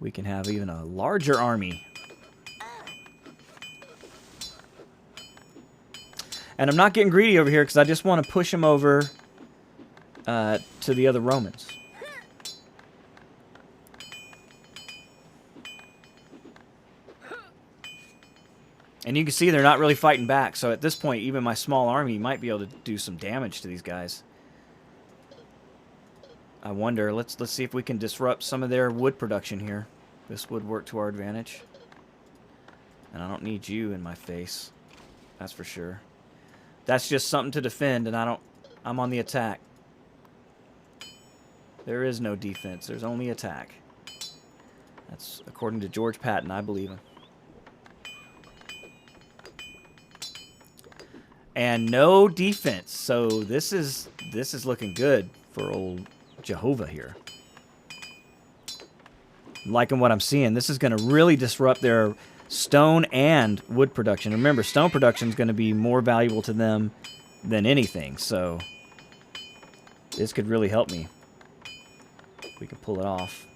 we can have even a larger army. And I'm not getting greedy over here because I just want to push them over to the other Romans. And you can see they're not really fighting back. So at this point, even my small army might be able to do some damage to these guys. I wonder. Let's see if we can disrupt some of their wood production here. This would work to our advantage. And I don't need you in my face. That's for sure. That's just something to defend, and I'm on the attack. There is no defense. There's only attack. That's according to George Patton. I believe him. And no defense. So this is looking good for old JOEHOVA here. I'm liking what I'm seeing. This is going to really disrupt their stone and wood production. Remember, stone production is going to be more valuable to them than anything. So this could really help me. We can pull it off.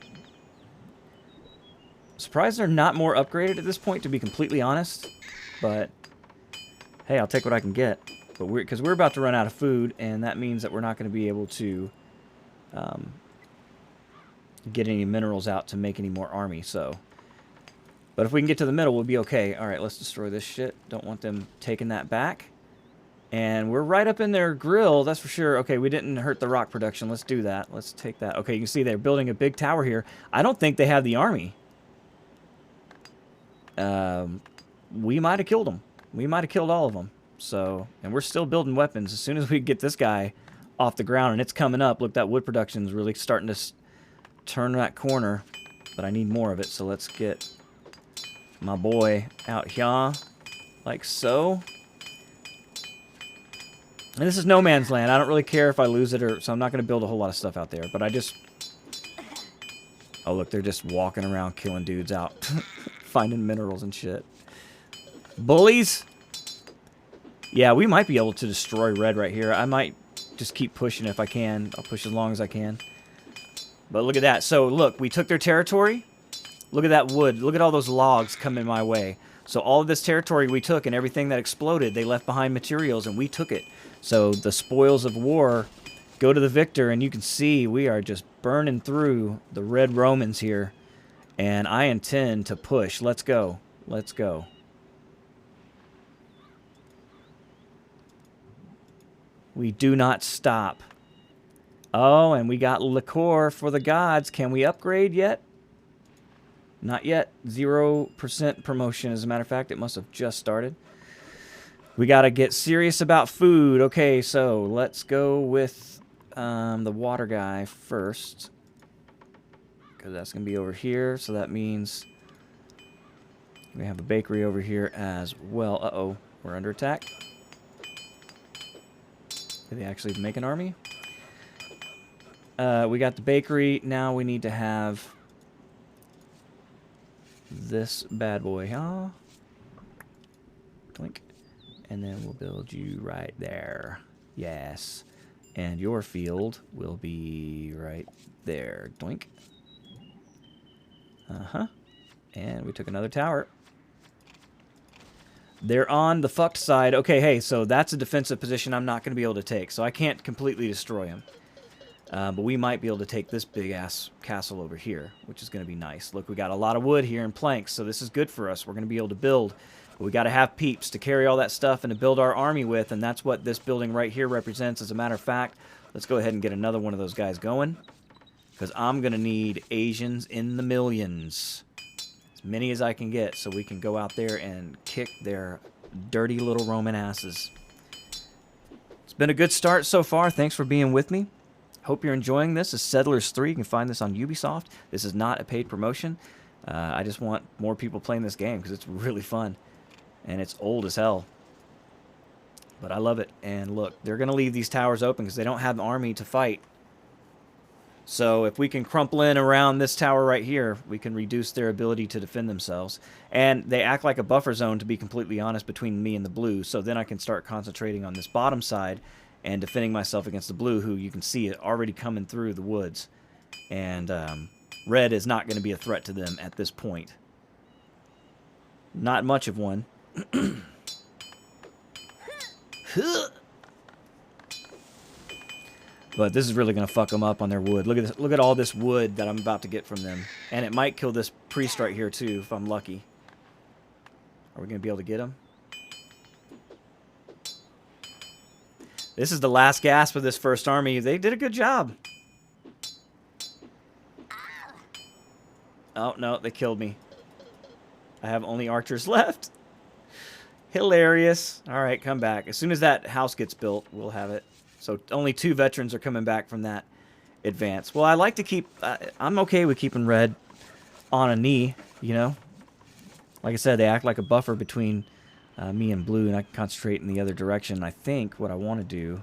Surprised they're not more upgraded at this point, to be completely honest. But hey, I'll take what I can get. But because we're about to run out of food, and that means that we're not going to be able to get any minerals out to make any more army. So, but if we can get to the middle, we'll be okay. All right, let's destroy this shit. Don't want them taking that back. And we're right up in their grill, that's for sure. Okay, we didn't hurt the rock production. Let's do that. Let's take that. Okay, you can see they're building a big tower here. I don't think they have the army. We might have killed them. We might have killed all of them. So, and we're still building weapons. As soon as we get this guy off the ground, and it's coming up. Look, that wood production is really starting to turn that corner. But I need more of it, so let's get my boy out here, like so. And this is no man's land. I don't really care if I lose it, so I'm not going to build a whole lot of stuff out there. But I just... Oh, look, they're just walking around killing dudes out. Finding minerals and shit. Bullies? Yeah, we might be able to destroy red right here. I might just keep pushing if I can. I'll push as long as I can. But look at that. So, look, we took their territory. Look at that wood. Look at all those logs coming my way. So all of this territory we took and everything that exploded, they left behind materials and we took it. So the spoils of war go to the victor, and you can see we are just burning through the red Romans here. And I intend to push. Let's go. Let's go. We do not stop. Oh, and we got liqueur for the gods. Can we upgrade yet? Not yet. 0% promotion. As a matter of fact, it must have just started. We got to get serious about food. Okay, so let's go with the water guy first. Because that's going to be over here. So that means we have a bakery over here as well. Uh-oh. We're under attack. Did they actually make an army? We got the bakery. Now we need to have this bad boy, huh? Blink. And then we'll build you right there. Yes. And your field will be right there. Doink. Uh-huh. And we took another tower. They're on the fucked side. Okay, hey, so that's a defensive position I'm not going to be able to take. So I can't completely destroy him. But we might be able to take this big-ass castle over here, which is going to be nice. Look, we got a lot of wood here and planks, so this is good for us. We're going to be able to build. But we got to have peeps to carry all that stuff and to build our army with, and that's what this building right here represents. As a matter of fact, let's go ahead and get another one of those guys going, because I'm going to need Asians in the millions. As many as I can get, so we can go out there and kick their dirty little Roman asses. It's been a good start so far. Thanks for being with me. Hope you're enjoying this. This is Settlers 3. You can find this on Ubisoft. This is not a paid promotion. I just want more people playing this game because it's really fun. And it's old as hell. But I love it. And look, they're going to leave these towers open because they don't have an army to fight. So if we can crumple in around this tower right here, we can reduce their ability to defend themselves. And they act like a buffer zone, to be completely honest, between me and the blue. So then I can start concentrating on this bottom side and defending myself against the blue, who you can see it already coming through the woods. And red is not going to be a threat to them at this point. Not much of one. But this is really going to fuck them up on their wood. Look at this. Look at all this wood that I'm about to get from them. And it might kill this priest right here, too, if I'm lucky. Are we going to be able to get him? This is the last gasp of this first army. They did a good job. Oh, no, they killed me. I have only archers left. Hilarious. All right, come back. As soon as that house gets built, we'll have it. So only 2 veterans are coming back from that advance. Well, I like to keep... I'm okay with keeping red on a knee, you know. Like I said, they act like a buffer between... me and blue, and I can concentrate in the other direction. I think what I want to do,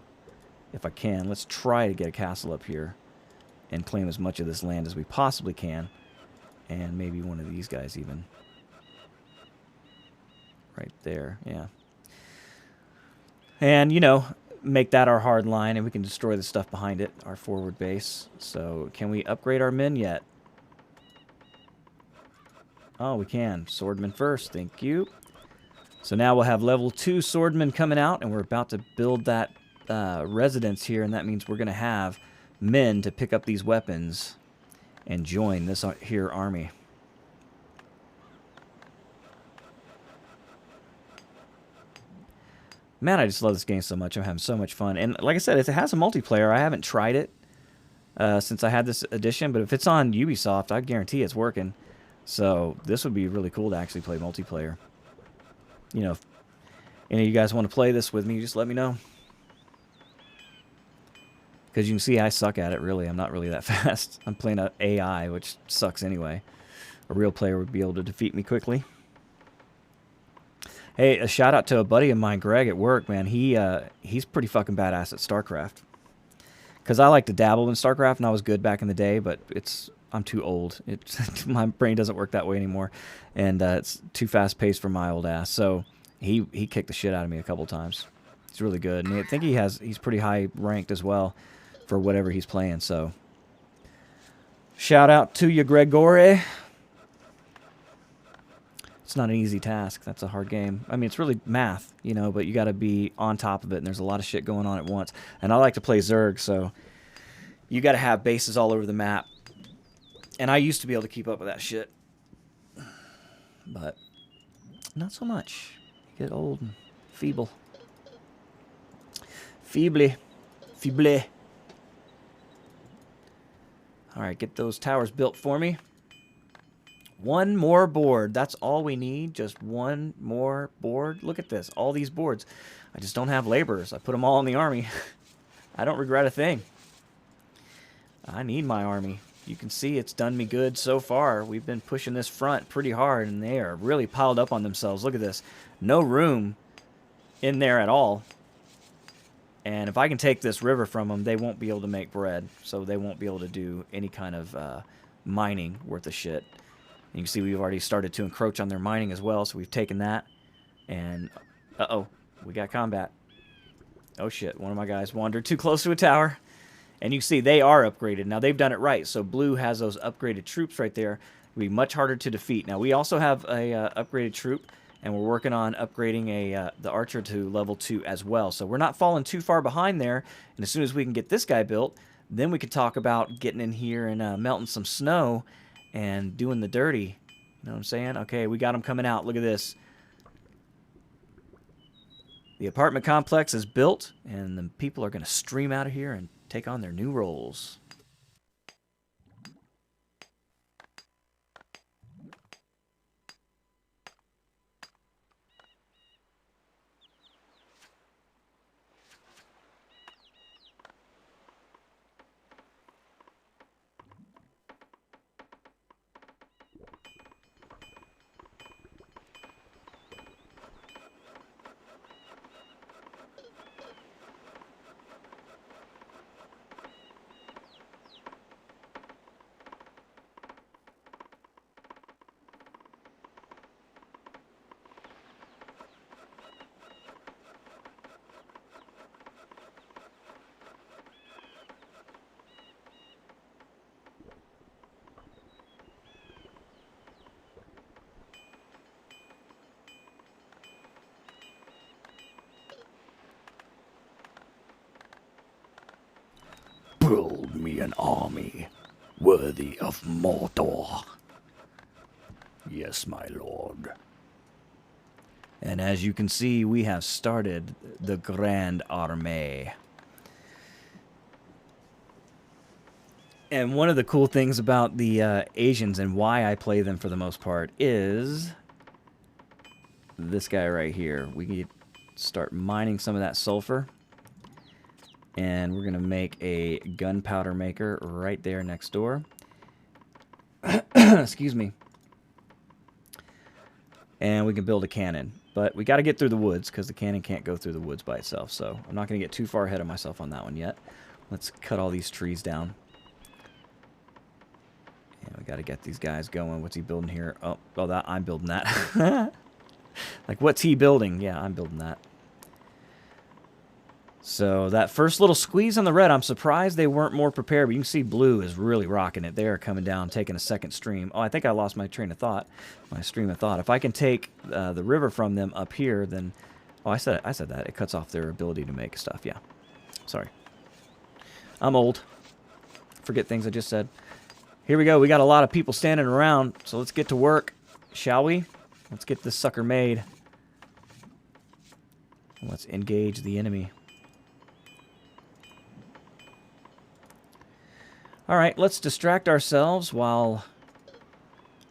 if I can, let's try to get a castle up here and claim as much of this land as we possibly can, and maybe one of these guys even. Right there, yeah. And, you know, make that our hard line, and we can destroy the stuff behind it, our forward base. So, can we upgrade our men yet? Oh, we can. Swordman first, thank you. So now we'll have level 2 swordmen coming out, and we're about to build that residence here, and that means we're going to have men to pick up these weapons and join this here army. Man, I just love this game so much. I'm having so much fun. And like I said, it has a multiplayer. I haven't tried it since I had this edition, but if it's on Ubisoft, I guarantee it's working. So this would be really cool to actually play multiplayer. You know, if any of you guys want to play this with me, just let me know. Because you can see I suck at it, really. I'm not really that fast. I'm playing an AI, which sucks anyway. A real player would be able to defeat me quickly. Hey, a shout out to a buddy of mine, Greg, at work, man. He's pretty fucking badass at StarCraft. Because I like to dabble in StarCraft, and I was good back in the day, but I'm too old. My brain doesn't work that way anymore, and it's too fast-paced for my old ass. So he kicked the shit out of me a couple times. He's really good, and I think he's pretty high ranked as well for whatever he's playing. So shout out to you, Gregory. It's not an easy task. That's a hard game. I mean, it's really math, you know, but you got to be on top of it, and there's a lot of shit going on at once. And I like to play Zerg, so you got to have bases all over the map. And I used to be able to keep up with that shit. But not so much. You get old and feeble. Feebly. Feeble. Alright, get those towers built for me. One more board. That's all we need. Just one more board. Look at this. All these boards. I just don't have laborers. I put them all in the army. I don't regret a thing. I need my army. You can see it's done me good so far. We've been pushing this front pretty hard, and they are really piled up on themselves. Look at this. No room in there at all. And if I can take this river from them, they won't be able to make bread. So they won't be able to do any kind of mining worth of shit. And you can see we've already started to encroach on their mining as well. So we've taken that. And, uh-oh, we got combat. Oh, shit. One of my guys wandered too close to a tower. And you can see they are upgraded. Now, they've done it right. So blue has those upgraded troops right there. It'll be much harder to defeat. Now, we also have a upgraded troop. And we're working on upgrading the archer to level 2 as well. So we're not falling too far behind there. And as soon as we can get this guy built, then we could talk about getting in here and melting some snow and doing the dirty. You know what I'm saying? Okay, we got them coming out. Look at this. The apartment complex is built, and the people are going to stream out of here and take on their new roles. Build me an army worthy of Mordor. Yes, my lord. And as you can see, we have started the Grand Armée. And one of the cool things about the Asians and why I play them for the most part is this guy right here. We can start mining some of that sulfur. And we're going to make a gunpowder maker right there next door. Excuse me. And we can build a cannon. But we got to get through the woods because the cannon can't go through the woods by itself. So I'm not going to get too far ahead of myself on that one yet. Let's cut all these trees down. And we got to get these guys going. What's he building here? Oh, I'm building that. Like, what's he building? Yeah, I'm building that. So that first little squeeze on the red, I'm surprised they weren't more prepared. But you can see blue is really rocking it. They are coming down, taking a second stream. Oh, I think I lost my train of thought, my stream of thought. If I can take the river from them up here, then... Oh, I said that. It cuts off their ability to make stuff. Yeah. Sorry. I'm old. Forget things I just said. Here we go. We got a lot of people standing around, so let's get to work, shall we? Let's get this sucker made. Let's engage the enemy. Alright, let's distract ourselves while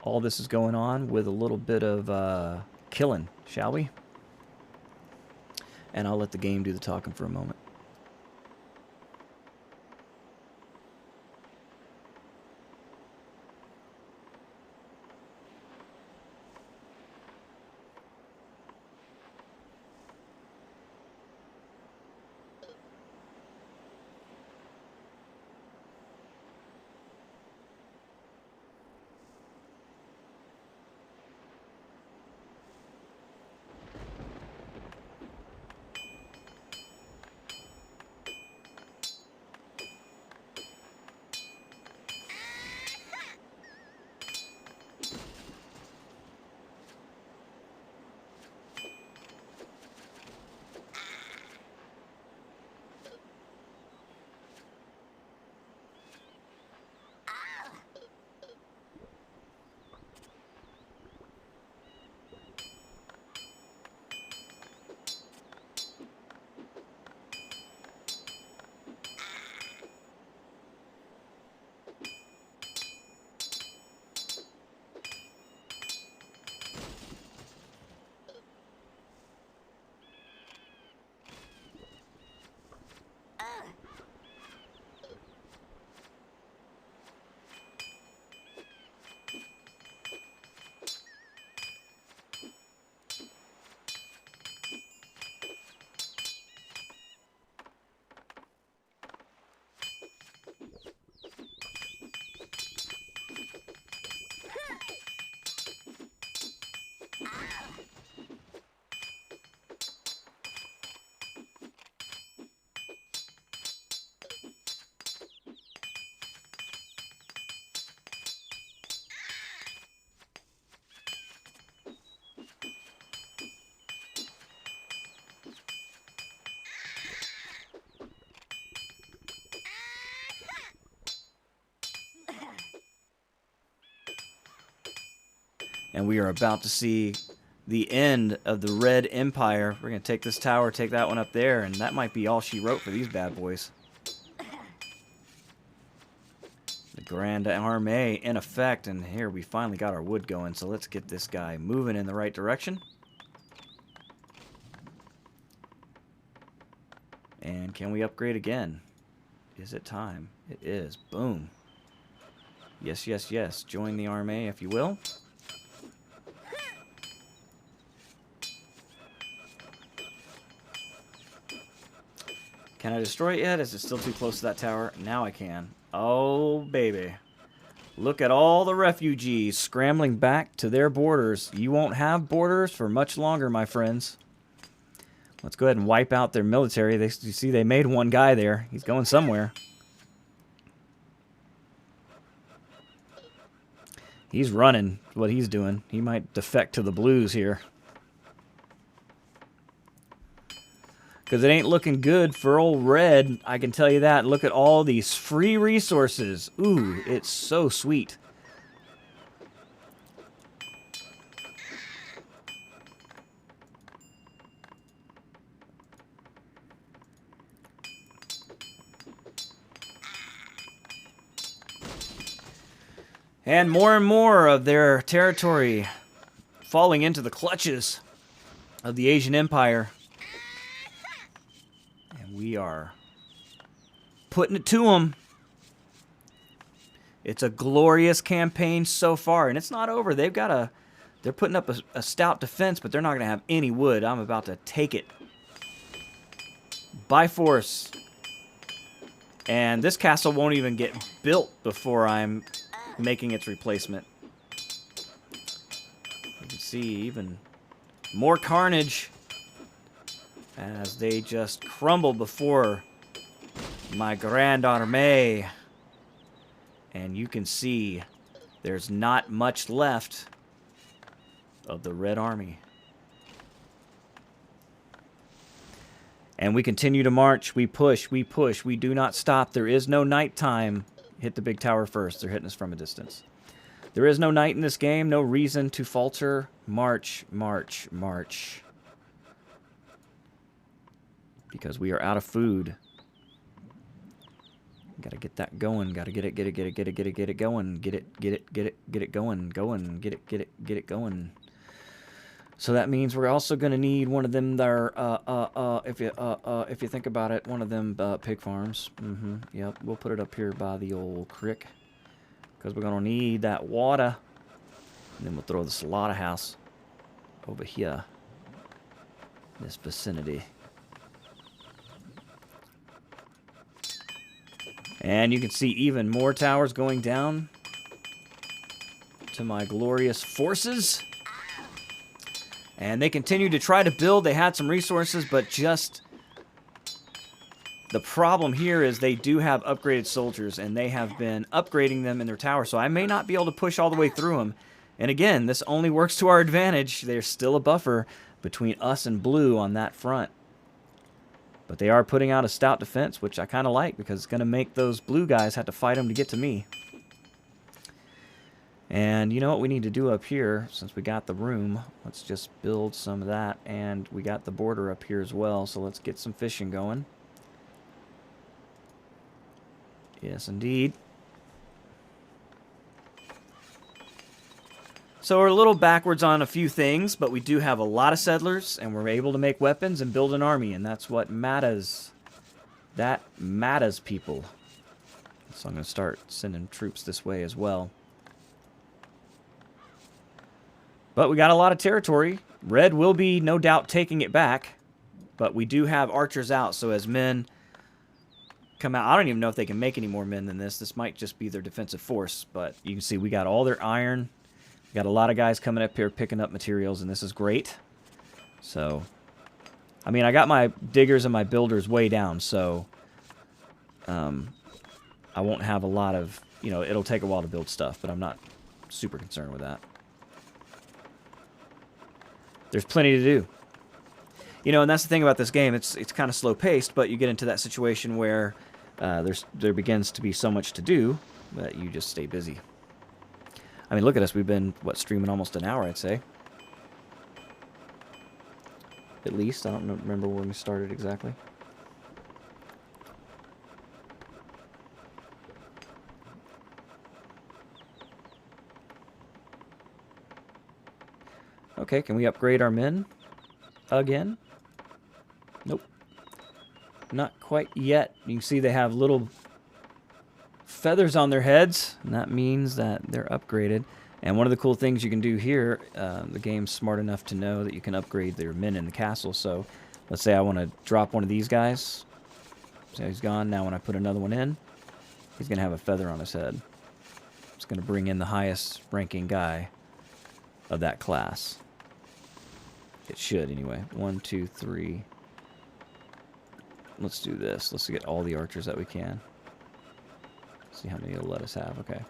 all this is going on with a little bit of killing, shall we? And I'll let the game do the talking for a moment. And we are about to see the end of the Red Empire. We're going to take this tower, take that one up there, and that might be all she wrote for these bad boys. The Grand Armée in effect, and here we finally got our wood going, so let's get this guy moving in the right direction. And can we upgrade again? Is it time? It is. Boom. Yes, yes, yes. Join the armée, if you will. Can I destroy it yet? Is it still too close to that tower? Now I can. Oh, baby. Look at all the refugees scrambling back to their borders. You won't have borders for much longer, my friends. Let's go ahead and wipe out their military. You see, they made one guy there. He's going somewhere. He's running, what he's doing. He might defect to the blues here. Because it ain't looking good for old Red, I can tell you that. Look at all these free resources. Ooh, it's so sweet. And more of their territory falling into the clutches of the Asian Empire. And we are putting it to them. It's a glorious campaign so far, and it's not over. They're putting up a stout defense, but they're not going to have any wood. I'm about to take it by force. And this castle won't even get built before I'm making its replacement. You can see even more carnage as they just crumble before my Grand Armée. And you can see there's not much left of the Red Army. And we continue to march. We push. We push. We do not stop. There is no nighttime. Hit the big tower first. They're hitting us from a distance. There is no night in this game. No reason to falter. March, march, march. Because we are out of food. Gotta get that going. Gotta get it going. Get it going. Get it going. So that means we're also gonna need one of them there. If you think about it, one of them pig farms. Yep, we'll put it up here by the old creek because we're gonna need that water. And then we'll throw the slaughterhouse over here, this vicinity. And you can see even more towers going down to my glorious forces. And they continue to try to build. They had some resources, but just the problem here is they do have upgraded soldiers, and they have been upgrading them in their tower. So I may not be able to push all the way through them. And again, this only works to our advantage. There's still a buffer between us and blue on that front. But they are putting out a stout defense, which I kind of like because it's going to make those blue guys have to fight them to get to me. And you know what we need to do up here, since we got the room, let's just build some of that. And we got the border up here as well, so let's get some fishing going. Yes, indeed. So we're a little backwards on a few things, but we do have a lot of settlers, and we're able to make weapons and build an army, and that's what matters. That matters, people. So I'm going to start sending troops this way as well. But we got a lot of territory. Red will be, no doubt, taking it back. But we do have archers out, so as men come out... I don't even know if they can make any more men than this. This might just be their defensive force. But you can see we got all their iron. We got a lot of guys coming up here picking up materials, and this is great. So, I mean, I got my diggers and my builders way down, so I won't have a lot of... You know, it'll take a while to build stuff, but I'm not super concerned with that. There's plenty to do. You know, and that's the thing about this game. It's kind of slow-paced, but you get into that situation where there begins to be so much to do that you just stay busy. I mean, look at us. We've been, what, streaming almost an hour, I'd say. At least. I don't remember when we started exactly. Okay, can we upgrade our men again? Nope. Not quite yet. You can see they have little feathers on their heads, and that means that they're upgraded. And one of the cool things you can do here, the game's smart enough to know that you can upgrade their men in the castle. So let's say I want to drop one of these guys. See how he's gone? Now when I put another one in, he's going to have a feather on his head. It's going to bring in the highest ranking guy of that class. It should, anyway. 1, 2, 3. Let's do this. Let's get all the archers that we can. See how many it'll let us have. Okay.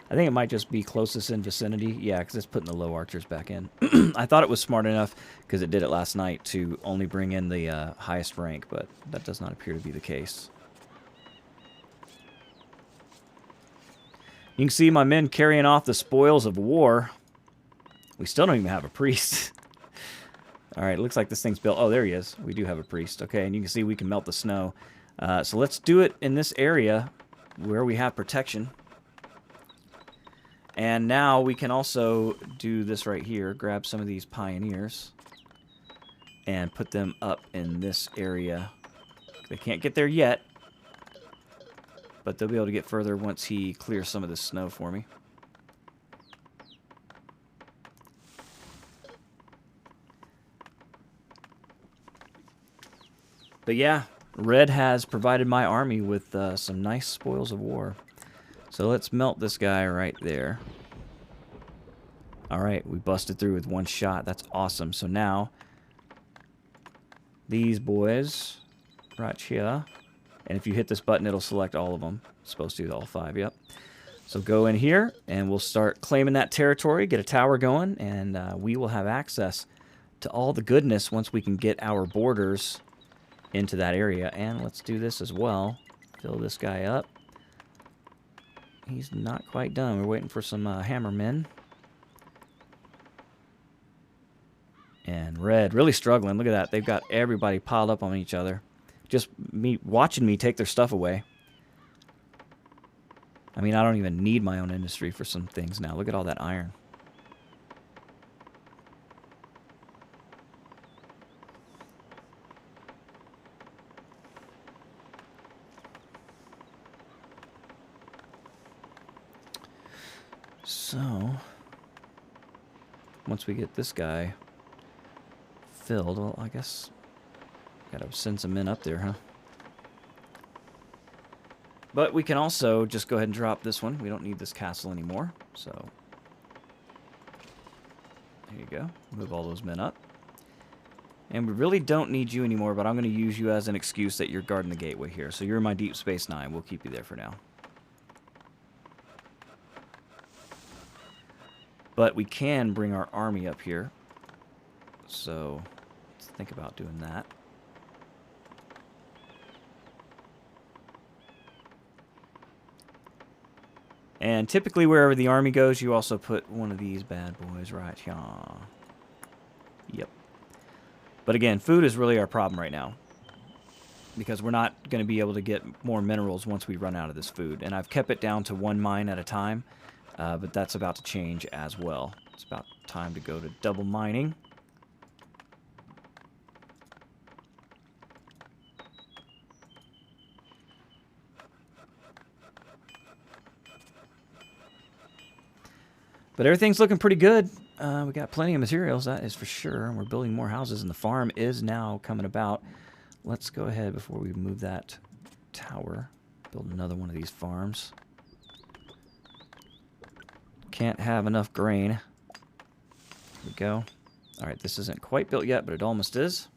I think it might just be closest in vicinity. Yeah, because it's putting the low archers back in. I thought it was smart enough, because it did it last night, to only bring in the highest rank, but that does not appear to be the case. You can see my men carrying off the spoils of war. We still don't even have a priest. All right, looks like this thing's built. Oh, there he is. We do have a priest. Okay, and you can see we can melt the snow. So let's do it in this area where we have protection. And now we can also do this right here. Grab some of these pioneers and put them up in this area. They can't get there yet, but they'll be able to get further once he clears some of this snow for me. But yeah, Red has provided my army with some nice spoils of war. So let's melt this guy right there. Alright, we busted through with one shot. That's awesome. So now, these boys right here. And if you hit this button, it'll select all of them. It's supposed to, all 5, yep. So go in here, and we'll start claiming that territory, get a tower going, and we will have access to all the goodness once we can get our borders into that area. And let's do this as well. Fill this guy up. He's not quite done. We're waiting for some hammermen. And Red really struggling. Look at that. They've got everybody piled up on each other. Just watching me take their stuff away. I mean, I don't even need my own industry for some things now. Look at all that iron. So, once we get this guy filled, well, I guess gotta send some men up there, huh? But we can also just go ahead and drop this one. We don't need this castle anymore, so there you go. Move all those men up. And we really don't need you anymore, but I'm going to use you as an excuse that you're guarding the gateway here. So you're my Deep Space Nine. We'll keep you there for now. But we can bring our army up here. So let's think about doing that. And typically wherever the army goes, you also put one of these bad boys right here. Yep. But again, food is really our problem right now, because we're not going to be able to get more minerals once we run out of this food. And I've kept it down to 1 mine at a time, but that's about to change as well. It's about time to go to double mining. But everything's looking pretty good. We got plenty of materials, that is for sure. And we're building more houses, and the farm is now coming about. Let's go ahead before we move that tower. Build another one of these farms. Can't have enough grain. There we go. Alright, this isn't quite built yet, but it almost is.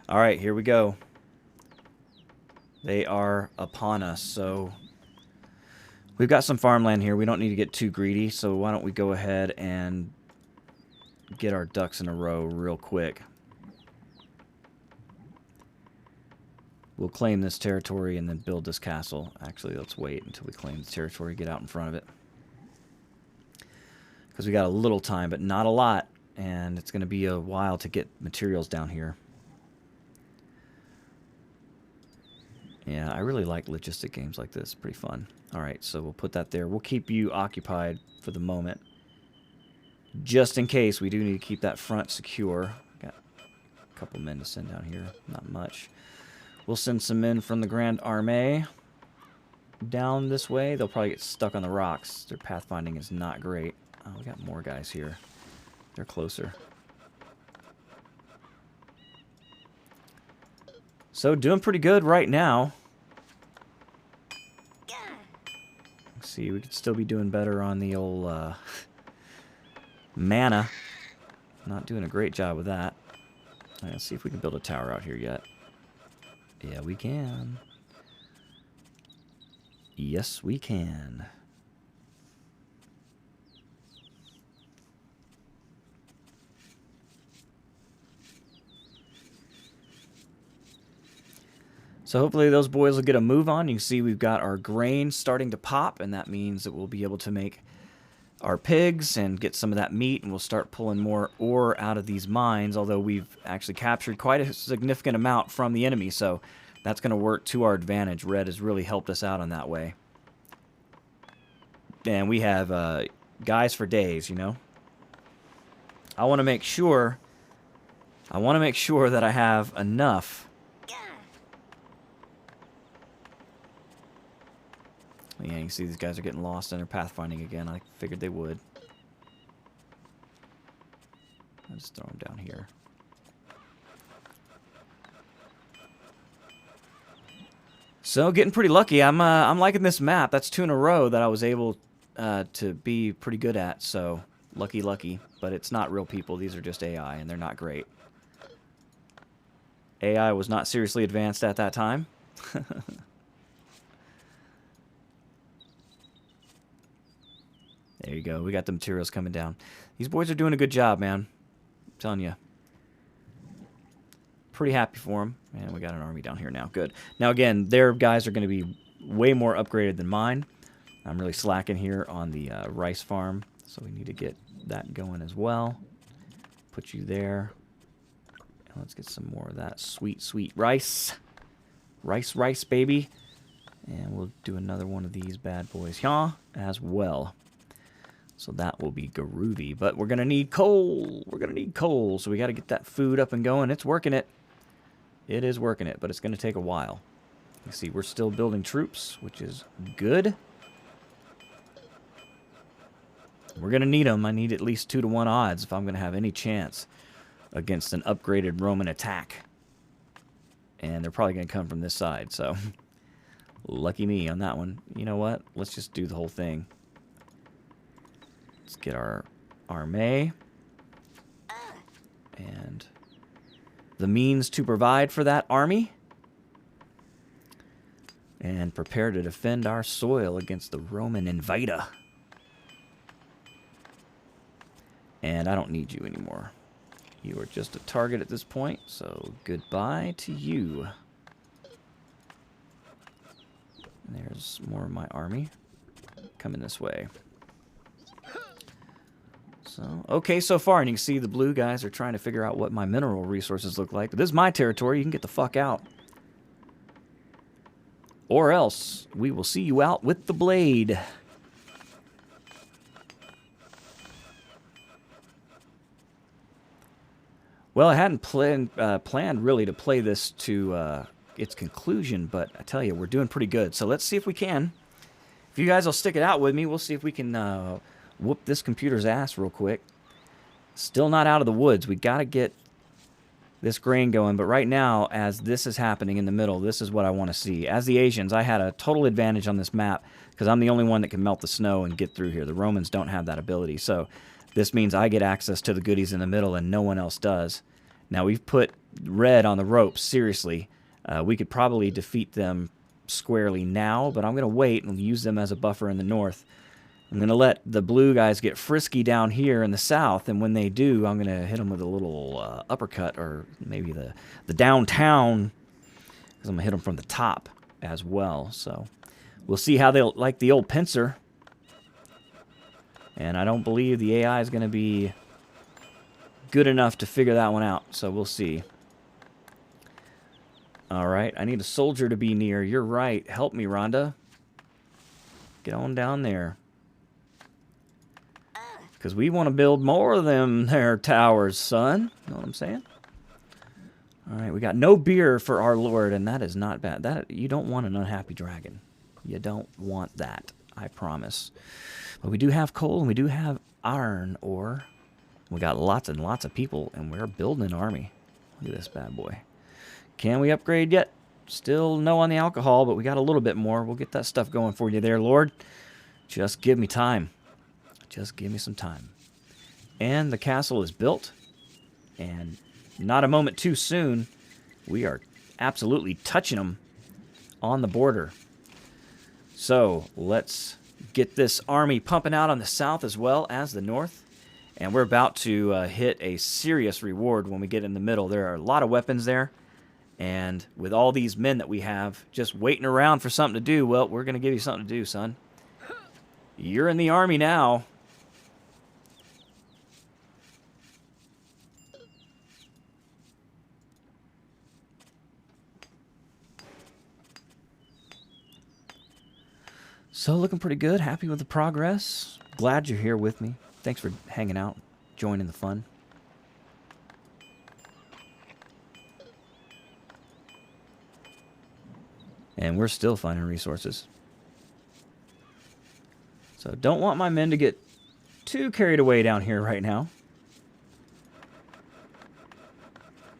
All right, here we go. They are upon us, so we've got some farmland here. We don't need to get too greedy, so why don't we go ahead and get our ducks in a row real quick. We'll claim this territory and then build this castle. Actually, let's wait until we claim the territory, get out in front of it. Because we got a little time, but not a lot, and it's going to be a while to get materials down here. Yeah, I really like logistic games like this. Pretty fun. All right, so we'll put that there. We'll keep you occupied for the moment. Just in case, we do need to keep that front secure. Got a couple men to send down here. Not much. We'll send some men from the Grand Armée down this way. They'll probably get stuck on the rocks. Their pathfinding is not great. Oh, we got more guys here. They're closer. So, doing pretty good right now. Let's see, we could still be doing better on the old mana. Not doing a great job with that. All right, let's see if we can build a tower out here yet. Yeah, we can. Yes, we can. So hopefully those boys will get a move on. You can see we've got our grain starting to pop, and that means that we'll be able to make our pigs and get some of that meat, and we'll start pulling more ore out of these mines, although we've actually captured quite a significant amount from the enemy, so that's going to work to our advantage. Red has really helped us out on that way. And we have guys for days, you know. I want to make sure that I have enough. Yeah, you can see these guys are getting lost in their pathfinding again. I figured they would. I'll just throw them down here. So, getting pretty lucky. I'm liking this map. That's 2 in a row that I was able to be pretty good at. So, lucky. But it's not real people. These are just AI, and they're not great. AI was not seriously advanced at that time. There you go. We got the materials coming down. These boys are doing a good job, man. I'm telling you. Pretty happy for them. And we got an army down here now. Good. Now, again, their guys are going to be way more upgraded than mine. I'm really slacking here on the rice farm. So we need to get that going as well. Put you there. And let's get some more of that sweet, sweet rice. Rice, baby. And we'll do another one of these bad boys here as well. So that will be groovy. But we're going to need coal. We're going to need coal. So we got to get that food up and going. It's working it. It is working it, but it's going to take a while. You see, we're still building troops, which is good. We're going to need them. I need at least 2-to-1 odds if I'm going to have any chance against an upgraded Roman attack. And they're probably going to come from this side, so lucky me on that one. You know what? Let's just do the whole thing. Let's get our armée and the means to provide for that army and prepare to defend our soil against the Roman invader. And I don't need you anymore. You are just a target at this point, so goodbye to you. And there's more of my army coming this way. So, okay, so far, and you can see the blue guys are trying to figure out what my mineral resources look like. But this is my territory. You can get the fuck out. Or else, we will see you out with the blade. Well, I hadn't planned really to play this to its conclusion, but I tell you, we're doing pretty good. So let's see if we can. If you guys will stick it out with me, we'll see if we can whoop this computer's ass real quick. Still not out of the woods. We got to get this grain going. But right now, as this is happening in the middle, this is what I want to see. As the Asians, I had a total advantage on this map because I'm the only one that can melt the snow and get through here. The Romans don't have that ability. So this means I get access to the goodies in the middle and no one else does. Now, we've put red on the ropes, seriously. We could probably defeat them squarely now, but I'm going to wait and use them as a buffer in the north. I'm going to let the blue guys get frisky down here in the south, and when they do, I'm going to hit them with a little uppercut, or maybe the downtown, because I'm going to hit them from the top as well. So we'll see how they like the old pincer. And I don't believe the AI is going to be good enough to figure that one out, so we'll see. All right, I need a soldier to be near. You're right. Help me, Rhonda. Get on down there. Because we want to build more of them there towers, son. You know what I'm saying? All right, we got no beer for our lord, and that is not bad. That you don't want an unhappy dragon. You don't want that, I promise. But we do have coal, and we do have iron ore. We got lots and lots of people, and we're building an army. Look at this bad boy. Can we upgrade yet? Still no on the alcohol, but we got a little bit more. We'll get that stuff going for you there, Lord. Just give me time. Just give me some time. And the castle is built. And not a moment too soon, we are absolutely touching them on the border. So let's get this army pumping out on the south as well as the north. And we're about to hit a serious reward when we get in the middle. There are a lot of weapons there. And with all these men that we have just waiting around for something to do, well, we're going to give you something to do, son. You're in the army now. So looking pretty good. Happy with the progress. Glad you're here with me. Thanks for hanging out, joining the fun. And we're still finding resources. So don't want my men to get too carried away down here right now.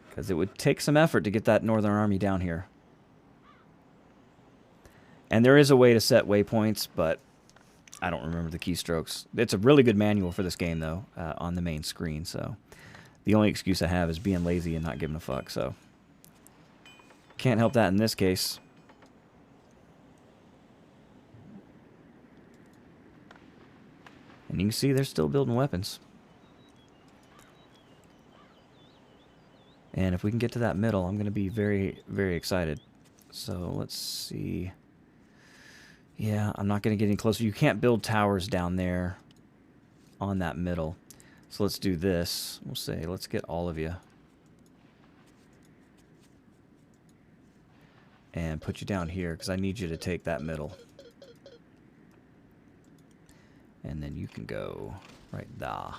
Because it would take some effort to get that Northern Army down here. And there is a way to set waypoints, but I don't remember the keystrokes. It's a really good manual for this game, though, on the main screen. So the only excuse I have is being lazy and not giving a fuck. So can't help that in this case. And you can see they're still building weapons. And if we can get to that middle, I'm going to be very, very excited. So let's see. Yeah, I'm not going to get any closer. You can't build towers down there on that middle. So let's do this. We'll say, let's get all of you. And put you down here, because I need you to take that middle. And then you can go right there.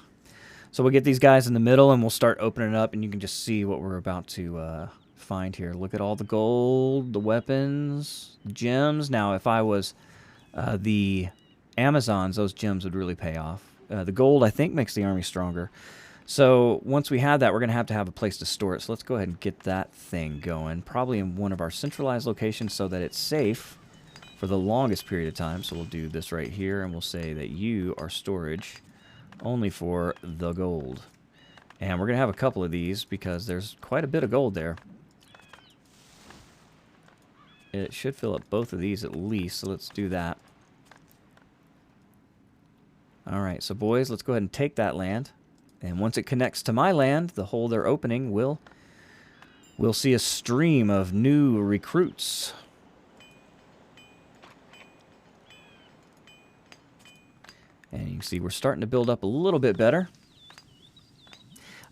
So we'll get these guys in the middle, and we'll start opening it up, and you can just see what we're about to find here. Look at all the gold, the weapons, gems. Now, if I was the Amazons, those gems would really pay off. The gold, I think, makes the army stronger. So once we have that, we're going to have a place to store it. So let's go ahead and get that thing going, probably in one of our centralized locations so that it's safe for the longest period of time. So we'll do this right here, and we'll say that you are storage only for the gold. And we're going to have a couple of these because there's quite a bit of gold there. It should fill up both of these at least, so let's do that. Alright, so boys, let's go ahead and take that land. And once it connects to my land, the hole they're opening, we'll see a stream of new recruits. And you can see we're starting to build up a little bit better.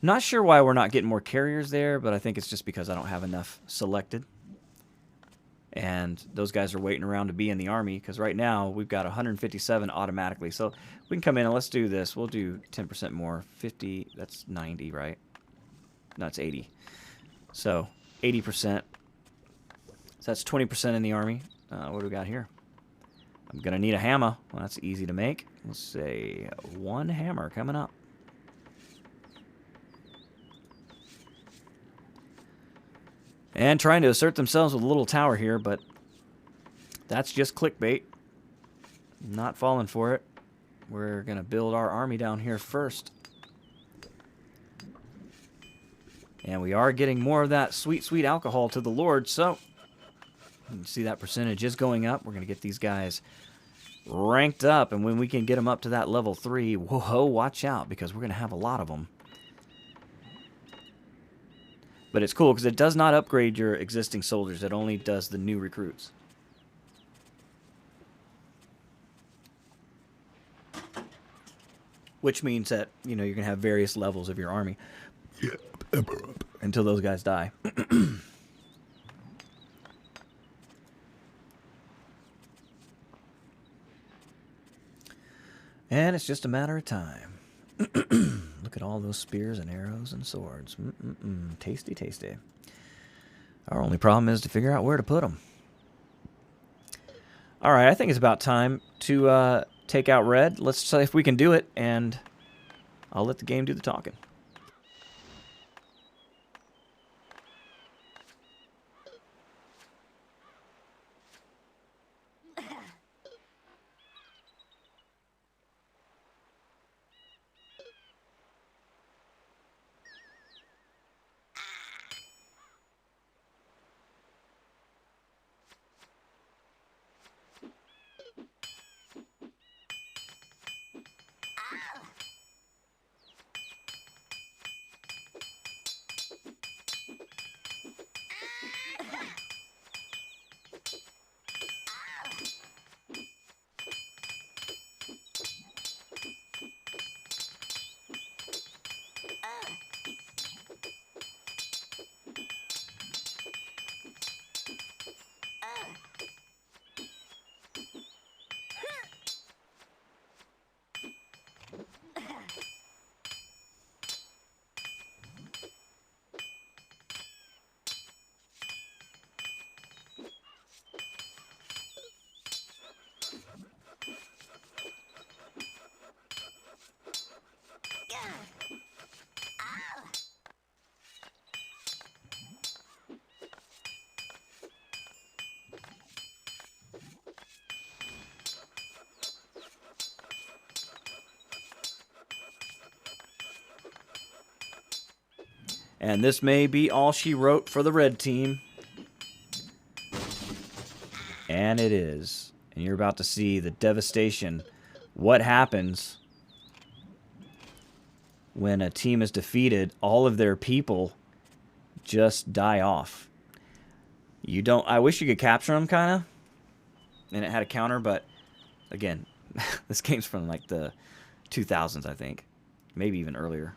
I'm not sure why we're not getting more carriers there, but I think it's just because I don't have enough selected. And those guys are waiting around to be in the army, because right now we've got 157 automatically. So we can come in and let's do this. We'll do 10% more. 50, that's 90, right? No, it's 80. So 80%. So that's 20% in the army. What do we got here? I'm going to need a hammer. Well, that's easy to make. Let's say 1 hammer coming up. And trying to assert themselves with a little tower here, but that's just clickbait. Not falling for it. We're going to build our army down here first. And we are getting more of that sweet, sweet alcohol to the Lord, so you can see that percentage is going up. We're going to get these guys ranked up, and when we can get them up to that level 3, whoa, watch out, because we're going to have a lot of them. But it's cool, because it does not upgrade your existing soldiers. It only does the new recruits. Which means that, you know, you're going to have various levels of your army. Until those guys die. And it's just a matter of time. Look at all those spears and arrows and swords. Tasty, tasty. Our only problem is to figure out where to put them. All right, I think it's about time to take out red. Let's see if we can do it, and I'll let the game do the talking. And this may be all she wrote for the red team. And it is. And you're about to see the devastation. What happens when a team is defeated? All of their people just die off. You don't... I wish you could capture them, kind of. And it had a counter, but... Again, this game's from, like, the 2000s, I think. Maybe even earlier.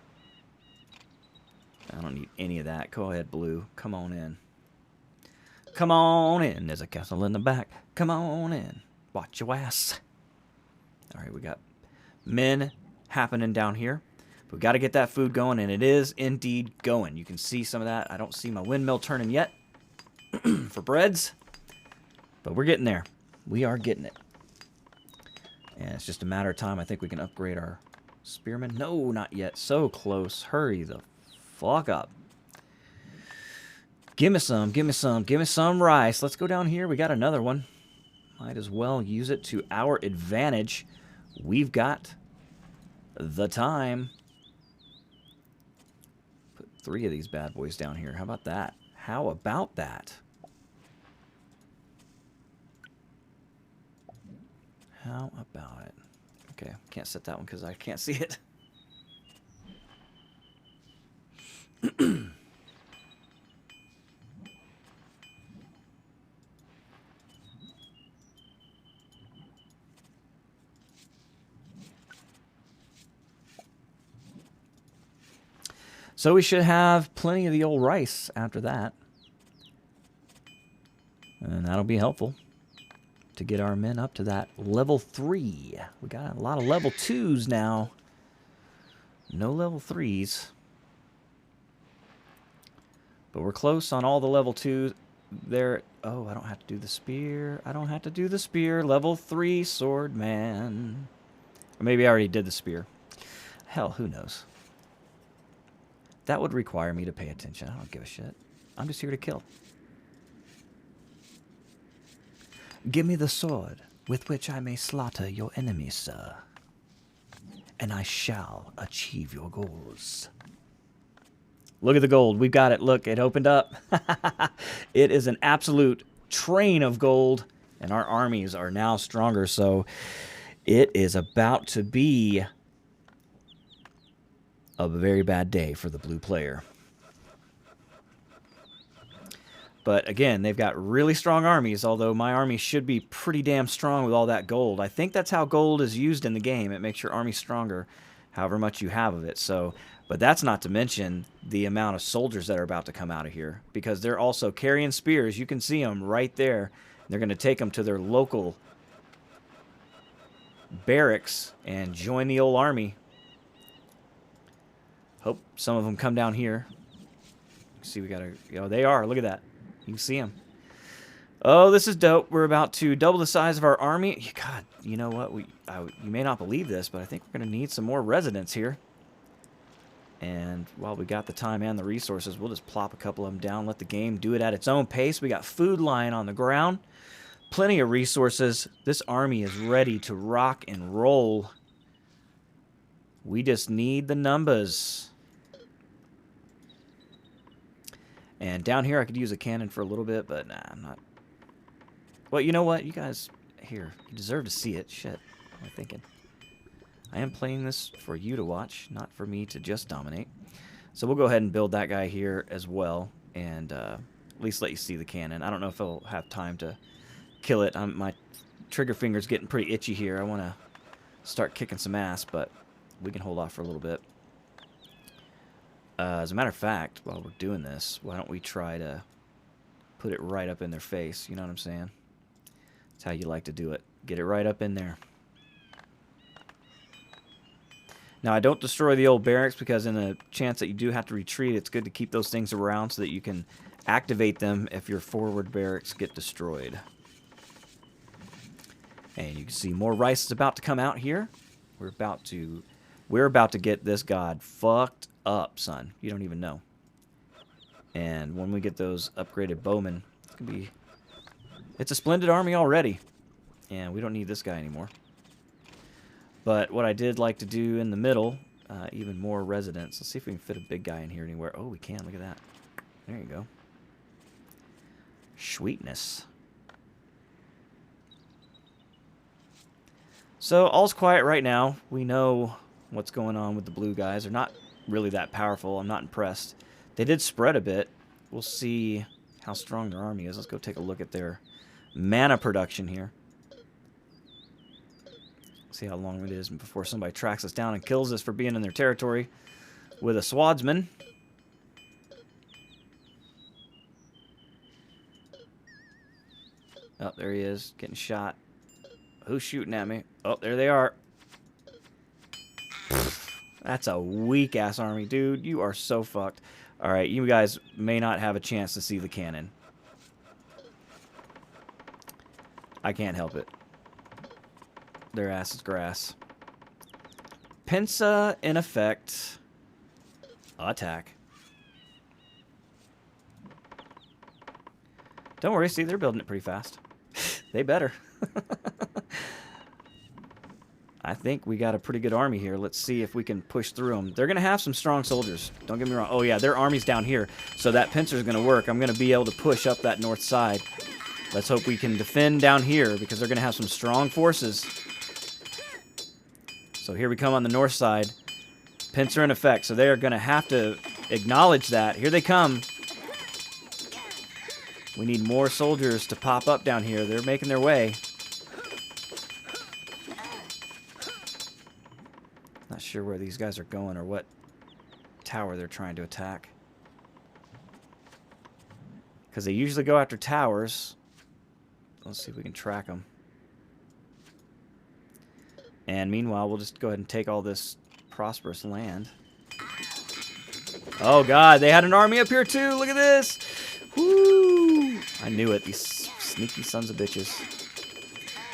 I don't need any of that. Go ahead, blue. Come on in. Come on in. There's a castle in the back. Come on in. Watch your ass. All right, we got men happening down here. We've got to get that food going, and it is indeed going. You can see some of that. I don't see my windmill turning yet for breads, but we're getting there. We are getting it. And it's just a matter of time. I think we can upgrade our spearmen. No, not yet. So close. Hurry the fuck up. Give me some, give me some, give me some rice. Let's go down here. We got another one. Might as well use it to our advantage. We've got the time. Put 3 of these bad boys down here. How about that? How about that? How about it? Okay, can't set that one because I can't see it. So we should have plenty of the old rice after that. And that'll be helpful to get our men up to that level 3. We got a lot of level 2s now. No level 3s. But we're close on all the level 2s. There. Oh, I don't have to do the spear. I don't have to do the spear. Level 3 sword man. Or maybe I already did the spear. Hell, who knows? That would require me to pay attention. I don't give a shit. I'm just here to kill. Give me the sword with which I may slaughter your enemies, sir. And I shall achieve your goals. Look at the gold. We've got it. Look, it opened up. It is an absolute train of gold. And our armies are now stronger. So it is about to be a very bad day for the blue player. But again, they've got really strong armies, although my army should be pretty damn strong with all that gold. I think that's how gold is used in the game. It makes your army stronger, however much you have of it. So, but that's not to mention the amount of soldiers that are about to come out of here, because they're also carrying spears. You can see them right there. They're going to take them to their local barracks and join the old army. Hope some of them come down here. See, we got to... they are. Look at that. You can see them. Oh, this is dope. We're about to double the size of our army. God, you know what? You may not believe this, but I think we're going to need some more residents here. And while we got the time and the resources, we'll just plop a couple of them down, let the game do it at its own pace. We got food lying on the ground. Plenty of resources. This army is ready to rock and roll. We just need the numbers. And down here, I could use a cannon for a little bit, but nah, I'm not. Well, you know what? You guys, here, you deserve to see it. Shit, what am I thinking? I am playing this for you to watch, not for me to just dominate. So we'll go ahead and build that guy here as well, and at least let you see the cannon. I don't know if I'll have time to kill it. My trigger finger's getting pretty itchy here. I want to start kicking some ass, but we can hold off for a little bit. As a matter of fact, while we're doing this, why don't we try to put it right up in their face? You know what I'm saying? That's how you like to do it. Get it right up in there. Now, I don't destroy the old barracks because in a chance that you do have to retreat, it's good to keep those things around so that you can activate them if your forward barracks get destroyed. And you can see more rice is about to come out here. We're about to get this god fucked up, son. You don't even know. And when we get those upgraded bowmen, it's a splendid army already. And we don't need this guy anymore. But what I did like to do in the middle, even more residents. Let's see if we can fit a big guy in here anywhere. Oh, we can. Look at that. There you go. Sweetness. So all's quiet right now. We know what's going on with the blue guys. They're not really that powerful. I'm not impressed. They did spread a bit. We'll see how strong their army is. Let's go take a look at their mana production here. See how long it is before somebody tracks us down and kills us for being in their territory with a swordsman. Oh, there he is, getting shot. Who's shooting at me? Oh, there they are. That's a weak-ass army, dude. You are so fucked. All right, you guys may not have a chance to see the cannon. I can't help it. Their ass is grass. Pinsa in effect. Attack. Don't worry, see, they're building it pretty fast. They better. I think we got a pretty good army here. Let's see if we can push through them. They're going to have some strong soldiers. Don't get me wrong. Oh, yeah, their army's down here. So that pincer's going to work. I'm going to be able to push up that north side. Let's hope we can defend down here because they're going to have some strong forces. So here we come on the north side. Pincer in effect. So they're going to have to acknowledge that. Here they come. We need more soldiers to pop up down here. They're making their way. Not sure where these guys are going or what tower they're trying to attack. Because they usually go after towers. Let's see if we can track them. And meanwhile, we'll just go ahead and take all this prosperous land. Oh, God. They had an army up here, too. Look at this. Woo! I knew it. These sneaky sons of bitches.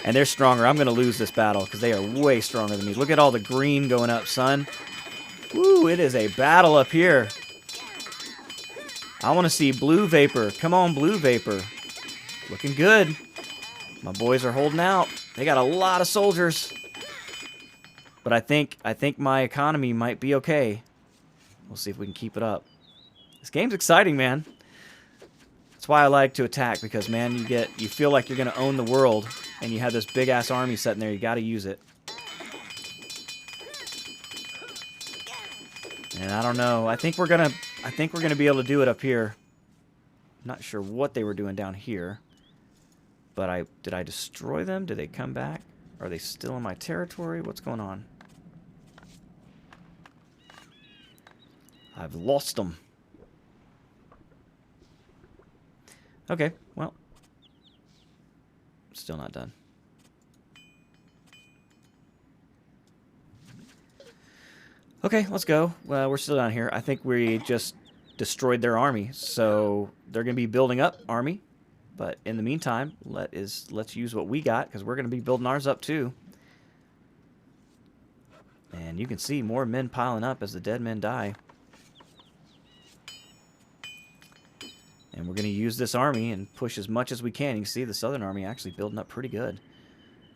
And they're stronger. I'm going to lose this battle because they are way stronger than me. Look at all the green going up, son. Woo, it is a battle up here. I want to see blue vapor. Come on, blue vapor. Looking good. My boys are holding out. They got a lot of soldiers. But I think my economy might be okay. We'll see if we can keep it up. This game's exciting, man. That's why I like to attack, because, man, you feel like you're going to own the world, and you have this big-ass army sitting there. You got to use it. And I don't know. I think we're gonna be able to do it up here. I'm not sure what they were doing down here. But did I destroy them? Did they come back? Are they still in my territory? What's going on? I've lost them. Okay, well. Still not done. Okay, let's go. Well, we're still down here. I think we just destroyed their army. So they're going to be building up army. But in the meantime, let's use what we got, because we're going to be building ours up too. And you can see more men piling up as the dead men die. And we're going to use this army and push as much as we can. You can see the southern army actually building up pretty good.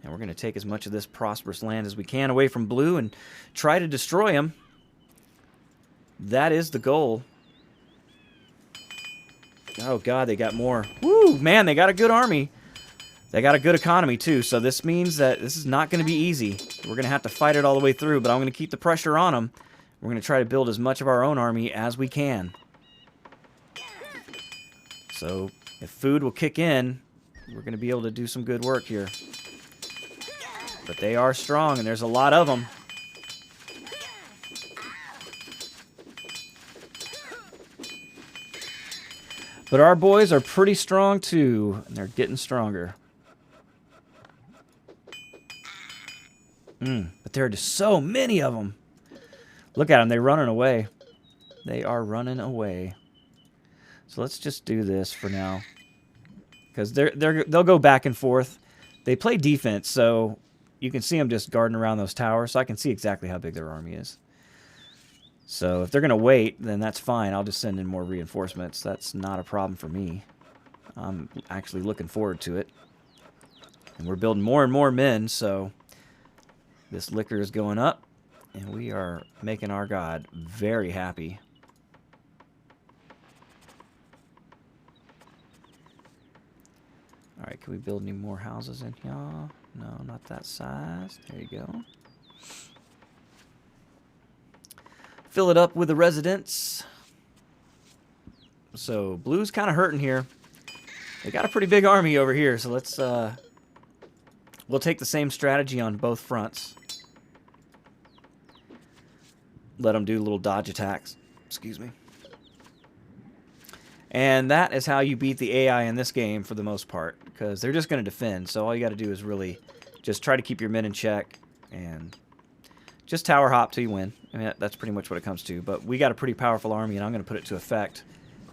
And we're going to take as much of this prosperous land as we can away from blue and try to destroy them. That is the goal. Oh, God, they got more. Woo, man, they got a good army. They got a good economy, too. So this means that this is not going to be easy. We're going to have to fight it all the way through, but I'm going to keep the pressure on them. We're going to try to build as much of our own army as we can. So if food will kick in, we're going to be able to do some good work here. But they are strong, and there's a lot of them. But our boys are pretty strong, too. And they're getting stronger. But there are just so many of them. Look at them. They're running away. They are running away. So let's just do this for now. Because they'll go back and forth. They play defense, so you can see them just guarding around those towers. So I can see exactly how big their army is. So if they're going to wait, then that's fine. I'll just send in more reinforcements. That's not a problem for me. I'm actually looking forward to it. And we're building more and more men, so this liquor is going up. And we are making our God very happy. Alright, can we build any more houses in here? No, not that size. There you go. Fill it up with the residents. So, blue's kind of hurting here. They got a pretty big army over here, so let's, we'll take the same strategy on both fronts. Let them do little dodge attacks. Excuse me. And that is how you beat the AI in this game for the most part, because they're just going to defend. So all you got to do is really just try to keep your men in check and just tower hop till you win. I mean, that's pretty much what it comes to. But we got a pretty powerful army, and I'm going to put it to effect.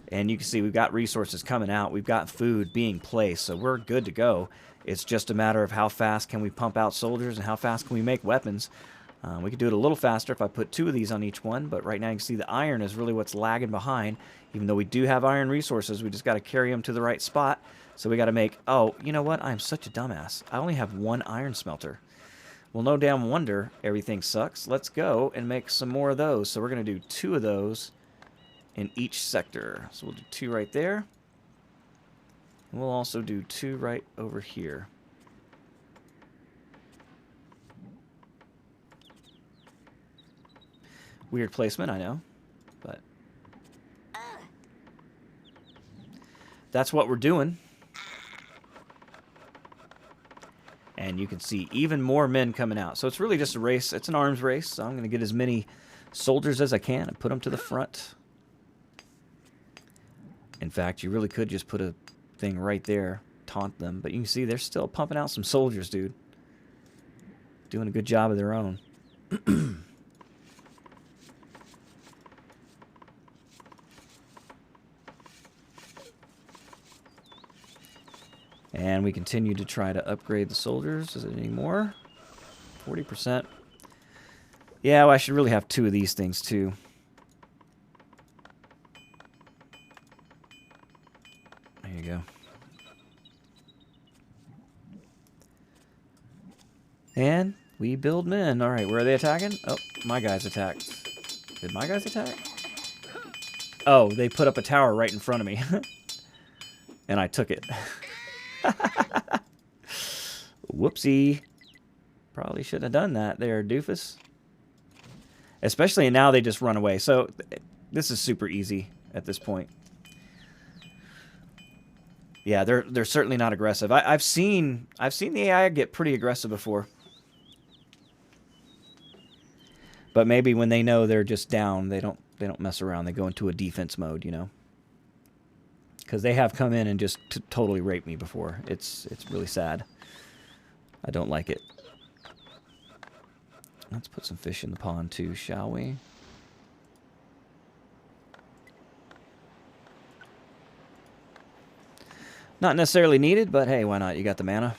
And you can see we've got resources coming out. We've got food being placed, so we're good to go. It's just a matter of how fast can we pump out soldiers and how fast can we make weapons. We could do it a little faster if I put 2 of these on each one, but right now you can see the iron is really what's lagging behind. Even though we do have iron resources, we just got to carry them to the right spot. So we got to make... Oh, you know what? I'm such a dumbass. I only have 1 iron smelter. Well, no damn wonder everything sucks. Let's go and make some more of those. So we're going to do 2 of those in each sector. So we'll do 2 right there. And we'll also do 2 right over here. Weird placement, I know. But that's what we're doing. And you can see even more men coming out. So it's really just a race. It's an arms race. So I'm going to get as many soldiers as I can and put them to the front. In fact, you really could just put a thing right there, taunt them. But you can see they're still pumping out some soldiers, dude. Doing a good job of their own. And we continue to try to upgrade the soldiers. Is it any more? 40%. Yeah, well, I should really have 2 of these things, too. There you go. And we build men. All right, where are they attacking? Oh, my guys attacked. Did my guys attack? Oh, they put up a tower right in front of me. And I took it. Whoopsie. Probably shouldn't have done that there, doofus. Especially now they just run away. So this is super easy at this point. Yeah, they're certainly not aggressive. I've seen the AI get pretty aggressive before. But maybe when they know they're just down, they don't mess around. They go into a defense mode, you know. Because they have come in and just totally raped me before. It's really sad. I don't like it. Let's put some fish in the pond too, shall we? Not necessarily needed, but hey, why not? You got the mana.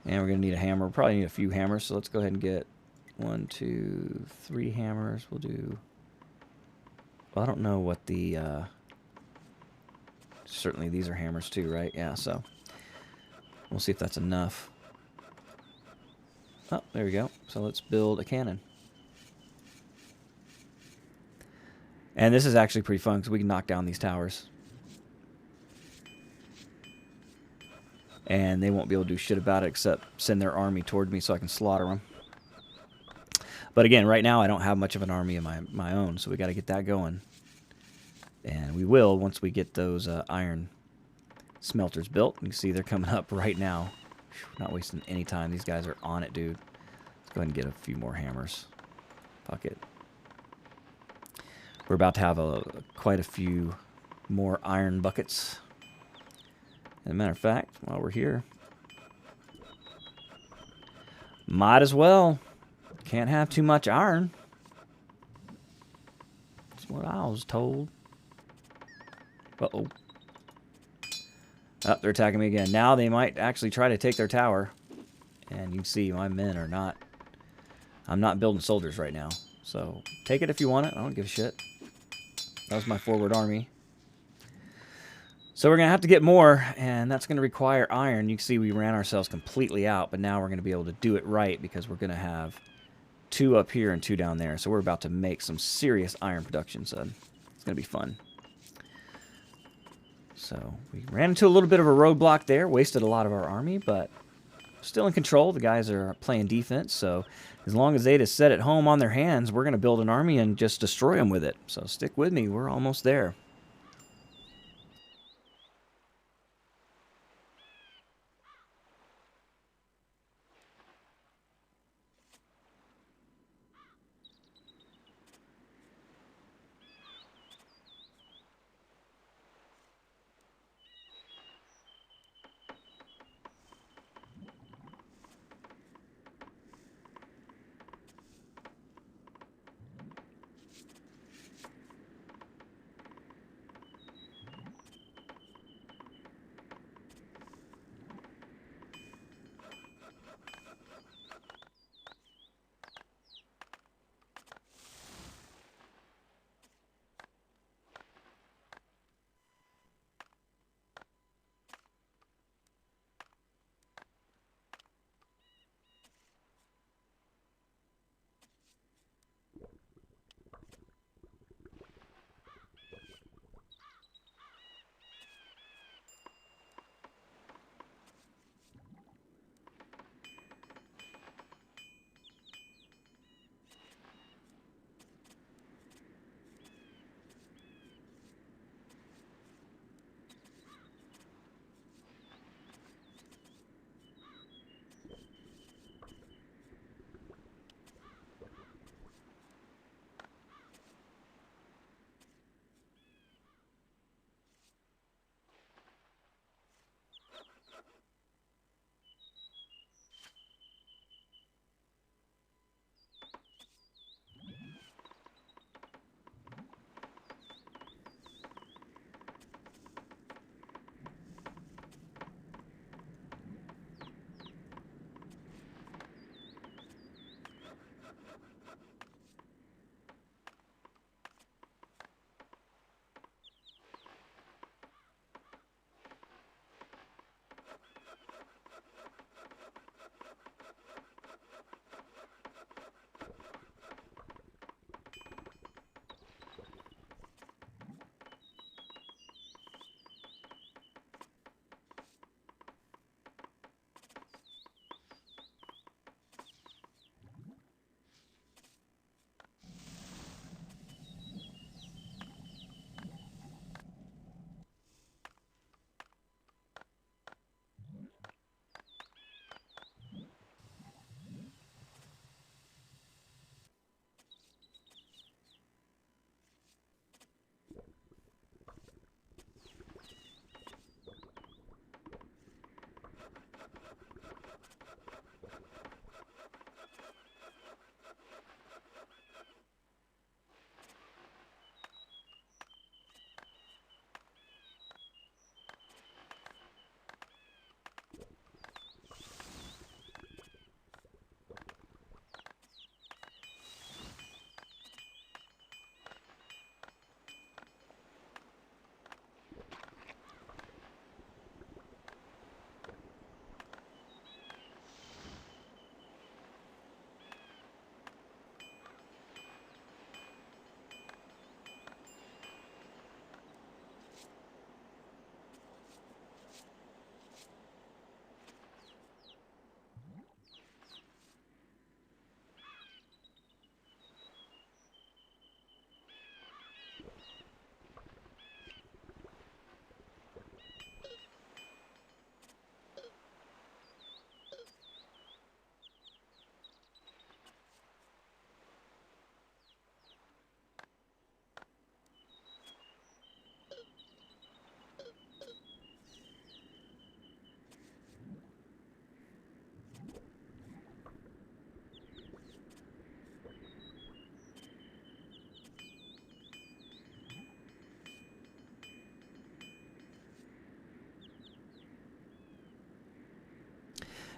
And we're going to need a hammer. We'll probably need a few hammers, so let's go ahead and get 1, 2, 3 hammers. We'll do... Well, I don't know what the... Certainly these are hammers too, right? Yeah, so... We'll see if that's enough. Oh, there we go. So let's build a cannon. And this is actually pretty fun because we can knock down these towers. And they won't be able to do shit about it except send their army toward me so I can slaughter them. But again, right now I don't have much of an army of my own, so we got to get that going. And we will once we get those iron smelters built. You can see they're coming up right now. Whew, not wasting any time. These guys are on it, dude. Let's go ahead and get a few more hammers. Fuck it. We're about to have quite a few more iron buckets. As a matter of fact, while we're here, might as well. Can't have too much iron. That's what I was told. Uh-oh. Oh, they're attacking me again. Now they might actually try to take their tower. And you can see my men are not... I'm not building soldiers right now. So, take it if you want it. I don't give a shit. That was my forward army. So we're going to have to get more, and that's going to require iron. You can see we ran ourselves completely out, but now we're going to be able to do it right because we're going to have 2 up here and 2 down there. So we're about to make some serious iron production, so it's going to be fun. So we ran into a little bit of a roadblock there, wasted a lot of our army, but still in control. The guys are playing defense, so as long as they just set it home on their hands, we're going to build an army and just destroy them with it. So stick with me. We're almost there.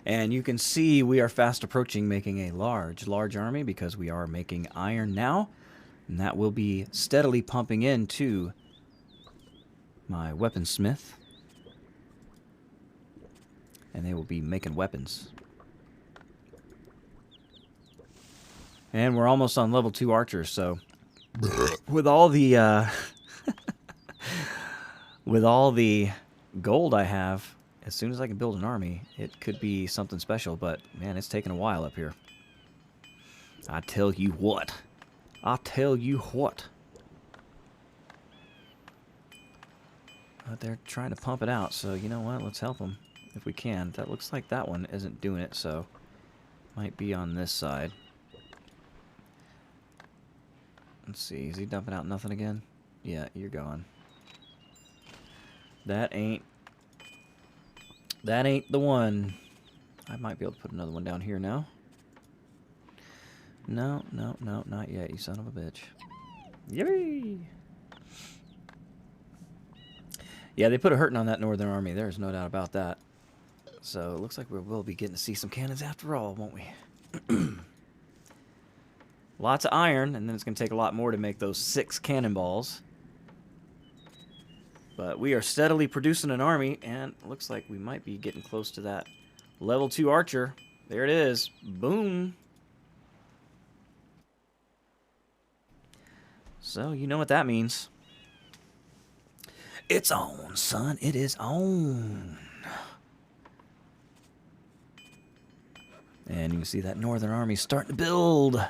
And you can see we are fast approaching making a large army because we are making iron now. And that will be steadily pumping into my weaponsmith. And they will be making weapons. And we're almost on level 2 archers, so with all the with all the gold I have, as soon as I can build an army, it could be something special, but man, it's taking a while up here. I tell you what. I tell you what. But they're trying to pump it out, so you know what? Let's help them if we can. That looks like that one isn't doing it, so might be on this side. Let's see. Is he dumping out nothing again? Yeah, you're gone. That ain't the one. I might be able to put another one down here now. No, not yet, you son of a bitch. Yay! Yeah, they put a hurting on that Northern Army. There's no doubt about that. So it looks like we will be getting to see some cannons after all, won't we? Lots of iron, and then it's going to take a lot more to make those 6 cannonballs. But we are steadily producing an army, and it looks like we might be getting close to that level 2 archer. There it is. Boom. So, you know what that means. It's on, son. It is on. And you can see that Northern Army starting to build.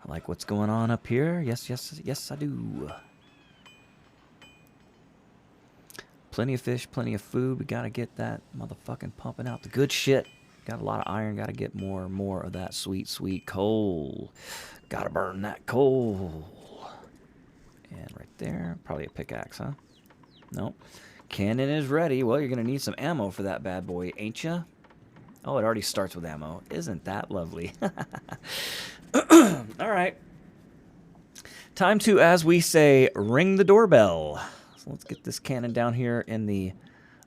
I like what's going on up here. Yes, I do. Plenty of fish, plenty of food. We got to get that motherfucking pumping out the good shit. Got a lot of iron. Got to get more and more of that sweet, sweet coal. Got to burn that coal. And right there, probably a pickaxe, huh? Nope. Cannon is ready. Well, you're going to need some ammo for that bad boy, ain't ya? Oh, it already starts with ammo. Isn't that lovely? All right. Time to, as we say, ring the doorbell. So let's get this cannon down here in the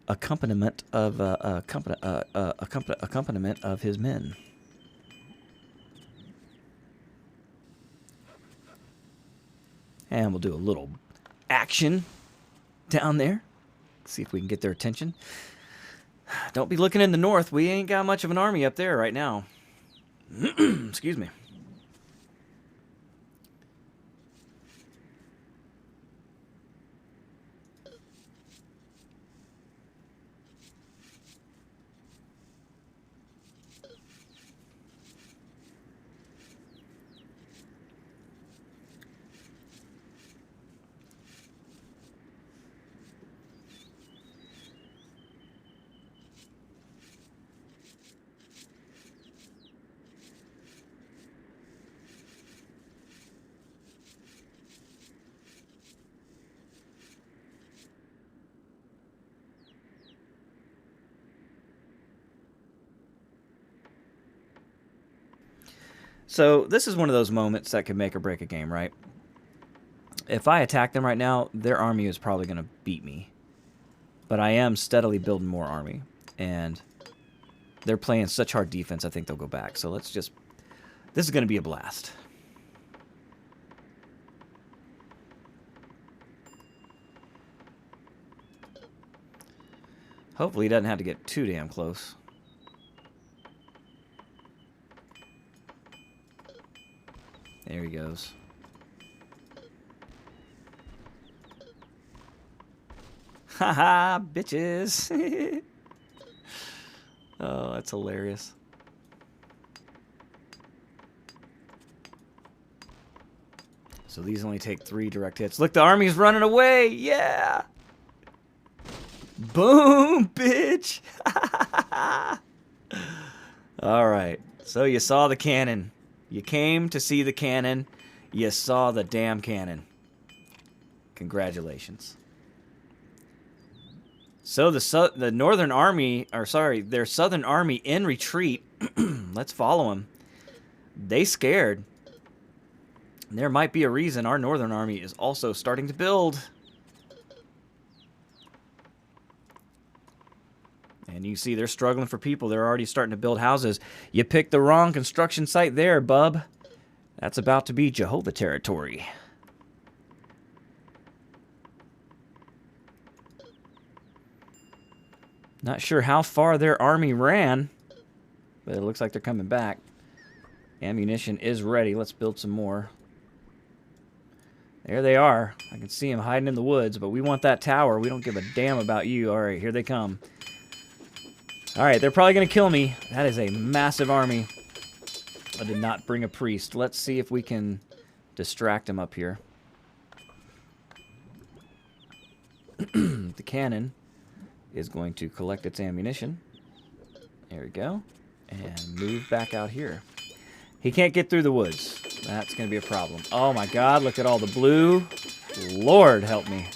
accompaniment of accompaniment of his men. And we'll do a little action down there. See if we can get their attention. Don't be looking in the north. We ain't got much of an army up there right now. Excuse me. So this is one of those moments that could make or break a game, right? If I attack them right now, their army is probably going to beat me. But I am steadily building more army. And they're playing such hard defense, I think they'll go back. So let's just... This is going to be a blast. Hopefully he doesn't have to get too damn close. There he goes. Haha, bitches. Oh, that's hilarious. So these only take 3 direct hits. Look, the army's running away. Yeah. Boom, bitch. All right. So you saw the cannon. You came to see the cannon. You saw the damn cannon. Congratulations. So the Northern Army, or sorry, their Southern Army in retreat. Let's follow them. They scared. There might be a reason our Northern Army is also starting to build. And you see they're struggling for people. They're already starting to build houses. You picked the wrong construction site there, bub. That's about to be Jehovah territory. Not sure how far their army ran, but it looks like they're coming back. Ammunition is ready. Let's build some more. There they are. I can see them hiding in the woods, but we want that tower. We don't give a damn about you. All right, here they come. All right, they're probably going to kill me. That is a massive army. I did not bring a priest. Let's see if we can distract them up here. The cannon is going to collect its ammunition. There we go. And move back out here. He can't get through the woods. That's going to be a problem. Oh my God, look at all the blue. Lord help me.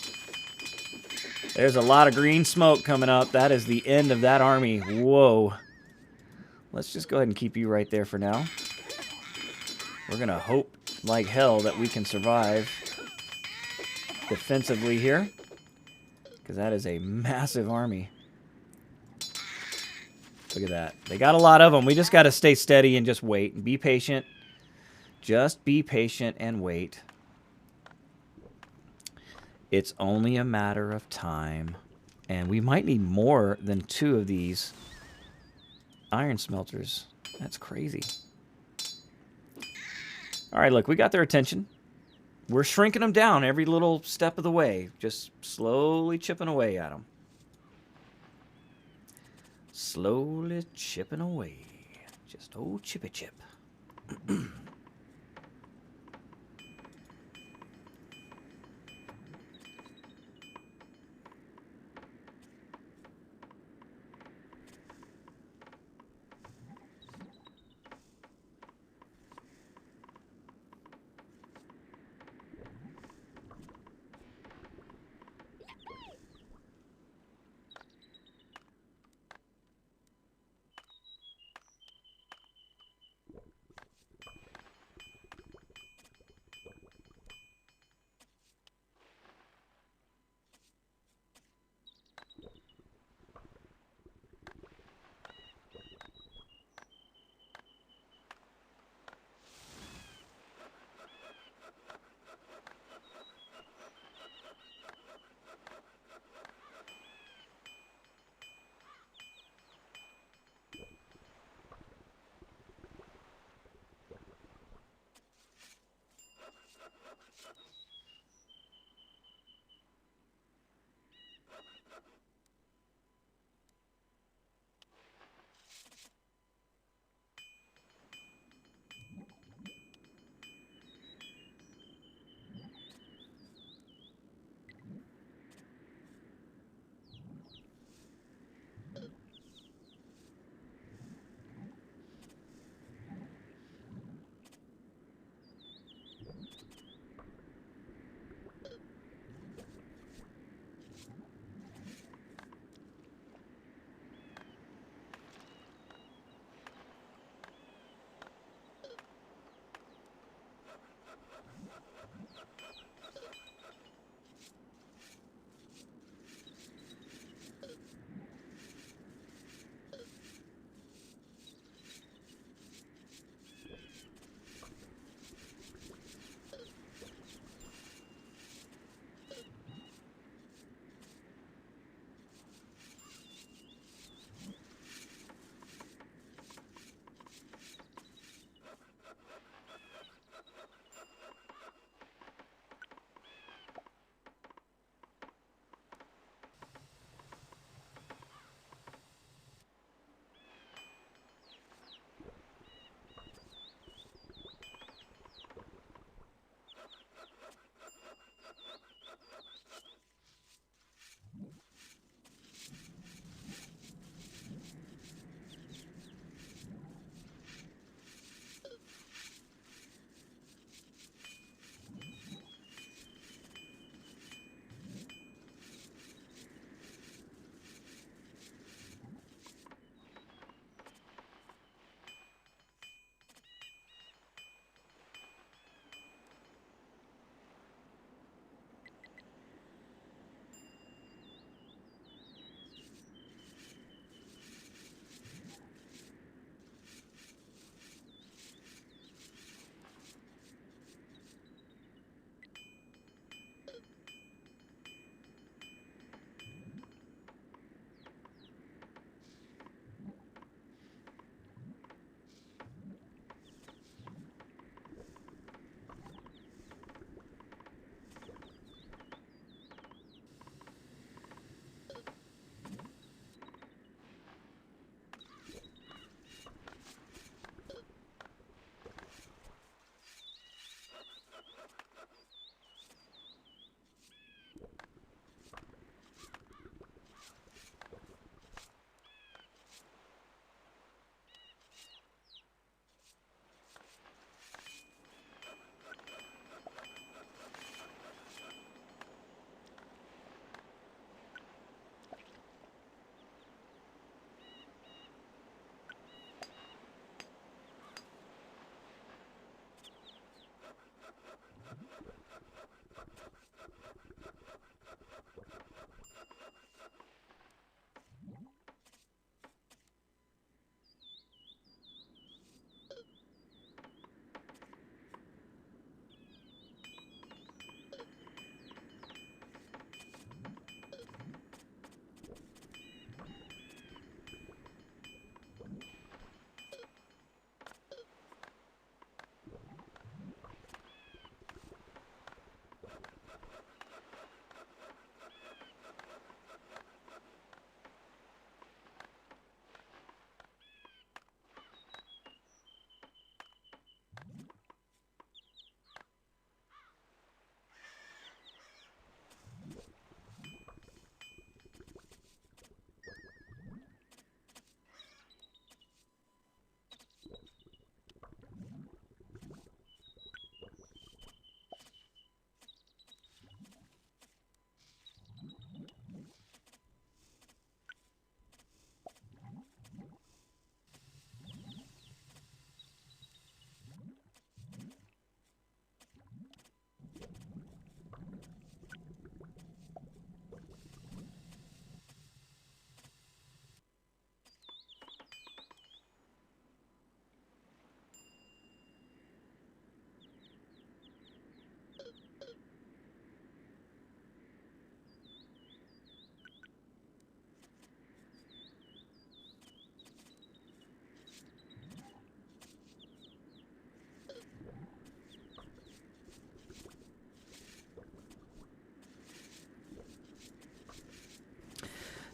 There's a lot of green smoke coming up. That is the end of that army. Whoa. Let's just go ahead and keep you right there for now. We're going to hope like hell that we can survive defensively here, because that is a massive army. Look at that. They got a lot of them. We just got to stay steady and just wait and be patient. Just be patient and wait. It's only a matter of time. And we might need more than 2 of these iron smelters. That's crazy. All right, look, we got their attention. We're shrinking them down every little step of the way. Just slowly chipping away at them. Slowly chipping away. Just old chippy chip.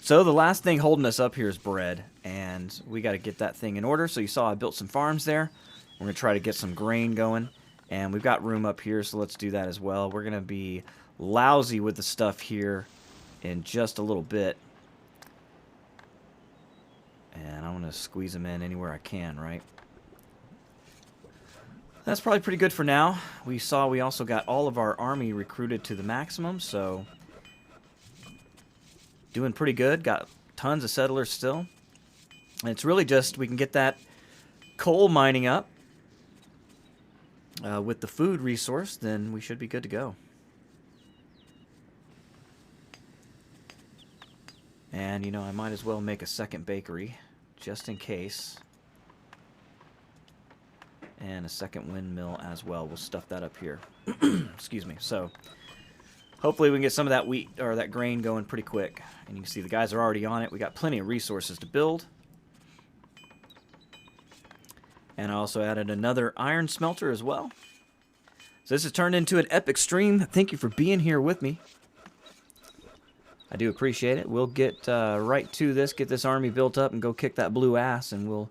So the last thing holding us up here is bread, and we got to get that thing in order. So you saw I built some farms there. We're going to try to get some grain going, and we've got room up here, so let's do that as well. We're going to be lousy with the stuff here in just a little bit. And I'm going to squeeze them in anywhere I can, right? That's probably pretty good for now. We saw we also got all of our army recruited to the maximum, so doing pretty good. Got tons of settlers still. And it's really just we can get that coal mining up with the food resource, then we should be good to go. And, you know, I might as well make a second bakery, just in case. And a second windmill as well. We'll stuff that up here. Excuse me. So, hopefully we can get some of that wheat, or that grain going pretty quick. And you can see the guys are already on it. We got plenty of resources to build. And I also added another iron smelter as well. So this has turned into an epic stream. Thank you for being here with me. I do appreciate it. We'll get right to this, get this army built up, and go kick that blue ass, and we'll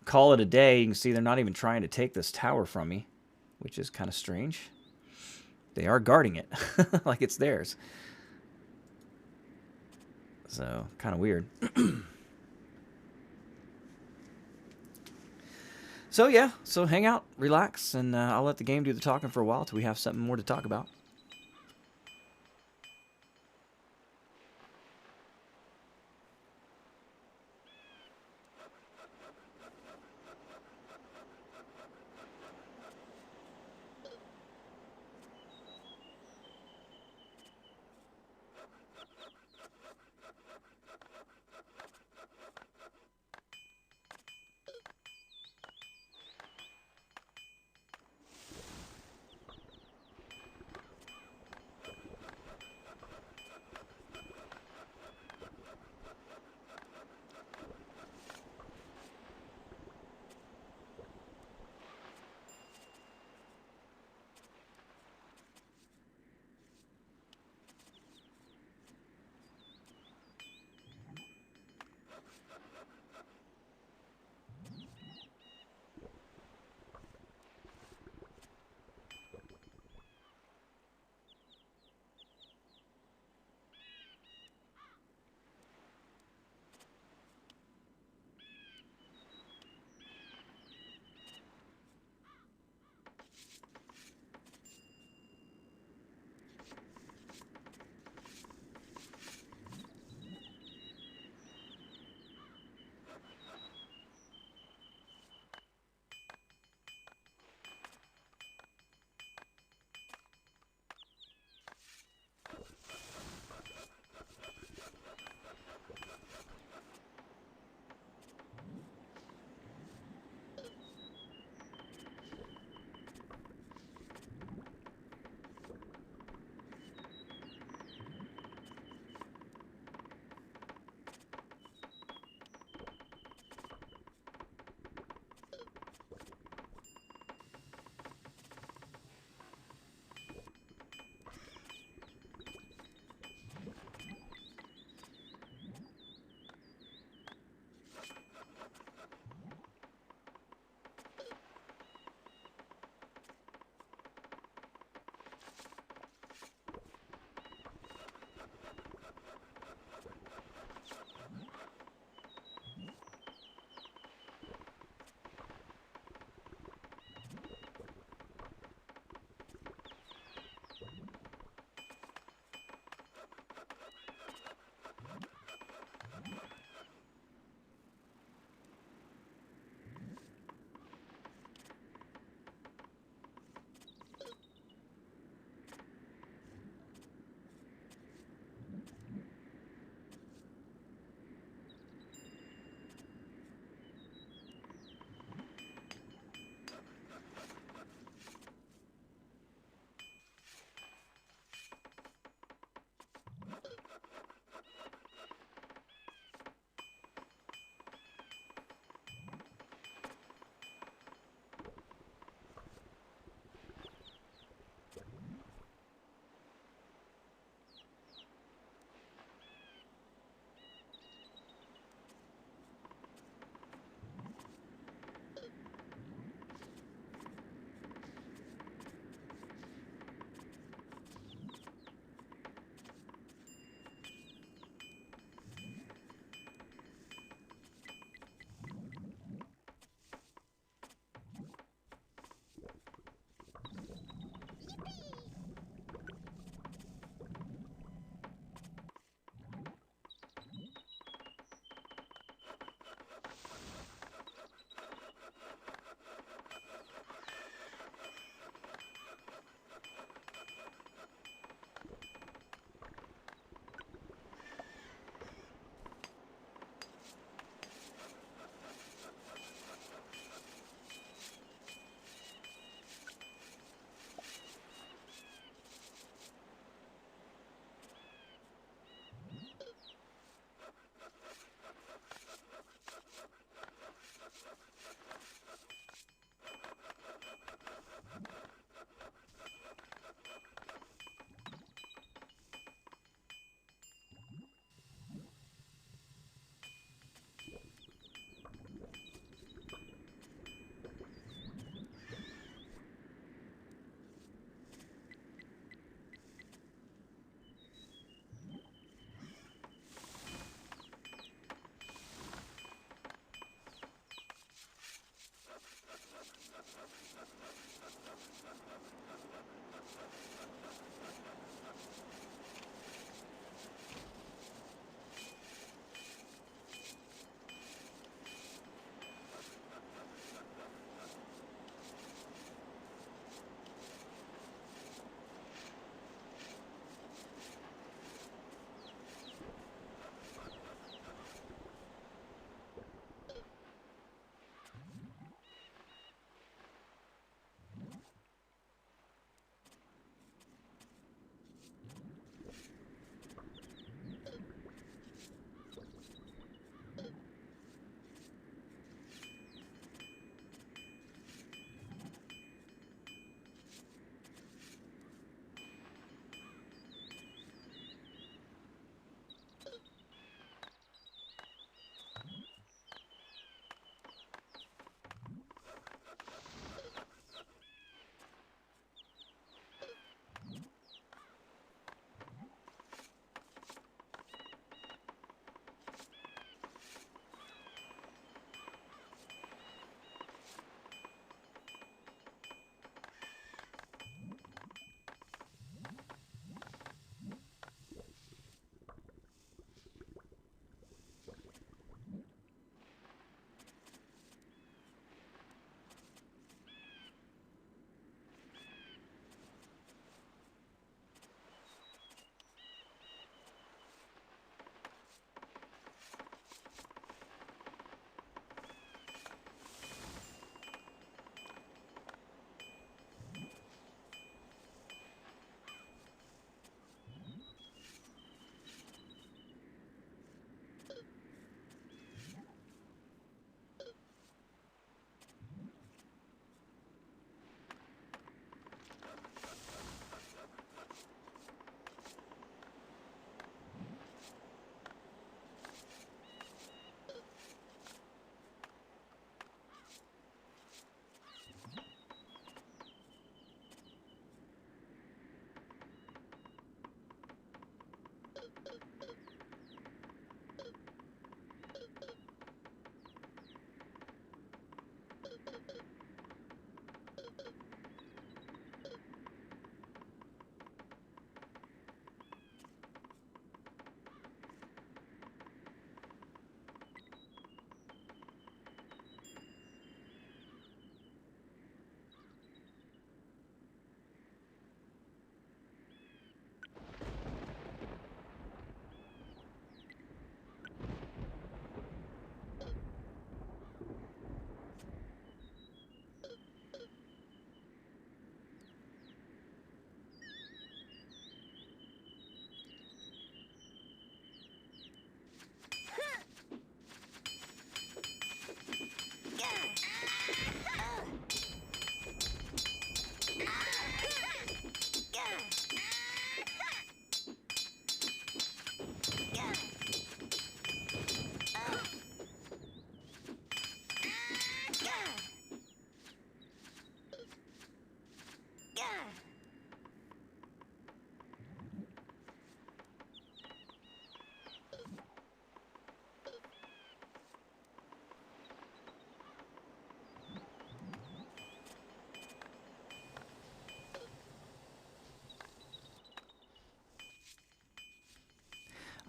call it a day. You can see they're not even trying to take this tower from me, which is kind of strange. They are guarding it like it's theirs. So, kind of weird. So, yeah. So, hang out, relax, and I'll let the game do the talking for a while till we have something more to talk about.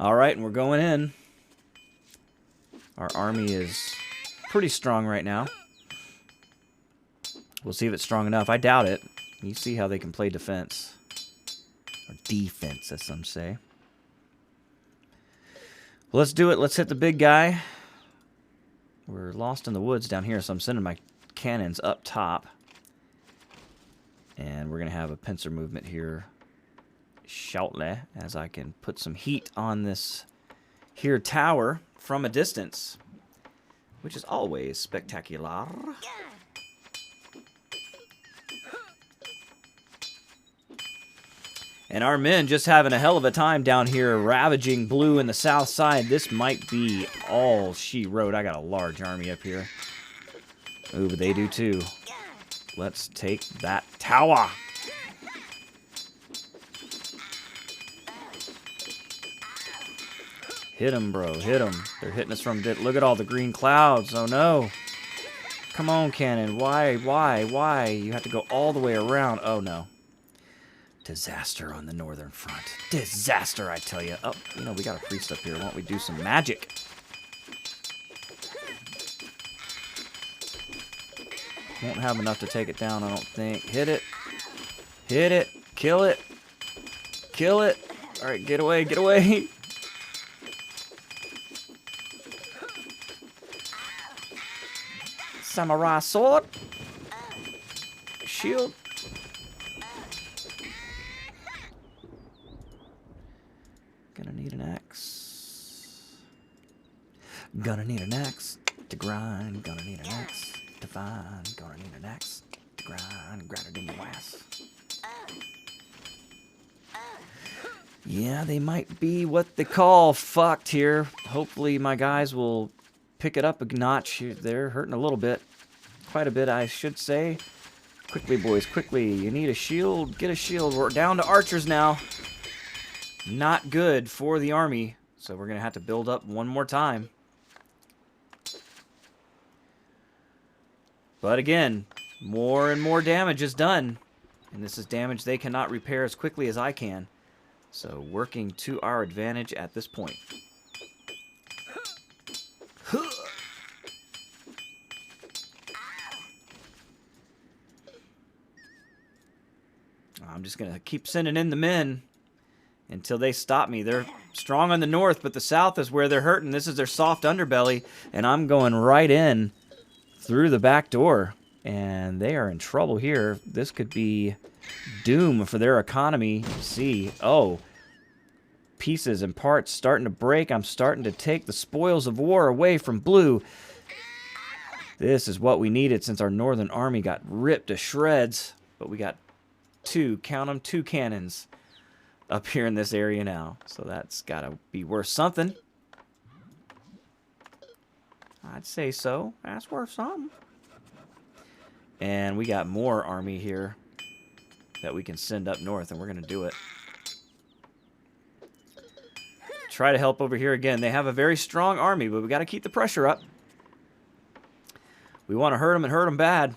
All right, and we're going in. Our army is pretty strong right now. We'll see if it's strong enough. I doubt it. You see how they can play defense. Or defense, as some say. Well, let's do it. Let's hit the big guy. We're lost in the woods down here, so I'm sending my cannons up top. And we're going to have a pincer movement here shortly, as I can put some heat on this here tower from a distance, which is always spectacular. And our men just having a hell of a time down here ravaging blue in the south side. This might be all she wrote. I got a large army up here. Ooh, but they do too. Let's take that tower. Hit him, bro. Hit him. They're hitting us from... Look at all the green clouds. Oh, no. Come on, cannon. Why? You have to go all the way around. Oh, no. Disaster on the northern front. Disaster, I tell you. Oh, you know, we got a priest up here. Why don't we do some magic? Won't have enough to take it down, I don't think. Hit it. Hit it. Kill it. Kill it. All right, get away. Get away. Samurai sword. Shield. Gonna need an axe. Gonna need an axe to grind. Gonna need an axe to find. Gonna need an axe to grind. Grind it in your ass. Yeah, they might be what they call fucked here. Hopefully my guys will pick it up a notch. They're hurting a little bit. Quite a bit, I should say. Quickly, boys, quickly. You need a shield. Get a shield. We're down to archers now. Not good for the army. So we're going to have to build up one more time. But again, more and more damage is done. And this is damage they cannot repair as quickly as I can. So working to our advantage at this point. I'm just going to keep sending in the men until they stop me. They're strong on the north, but the south is where they're hurting. This is their soft underbelly, and I'm going right in through the back door. And they are in trouble here. This could be doom for their economy. See, oh, pieces and parts starting to break. I'm starting to take the spoils of war away from blue. This is what we needed since our northern army got ripped to shreds. But we got two, count them, 2 cannons up here in this area now. So that's got to be worth something. I'd say so. That's worth something. And we got more army here that we can send up north, and we're going to do it. try to help over here again. They have a very strong army, but we got to keep the pressure up. We want to hurt them and hurt them bad.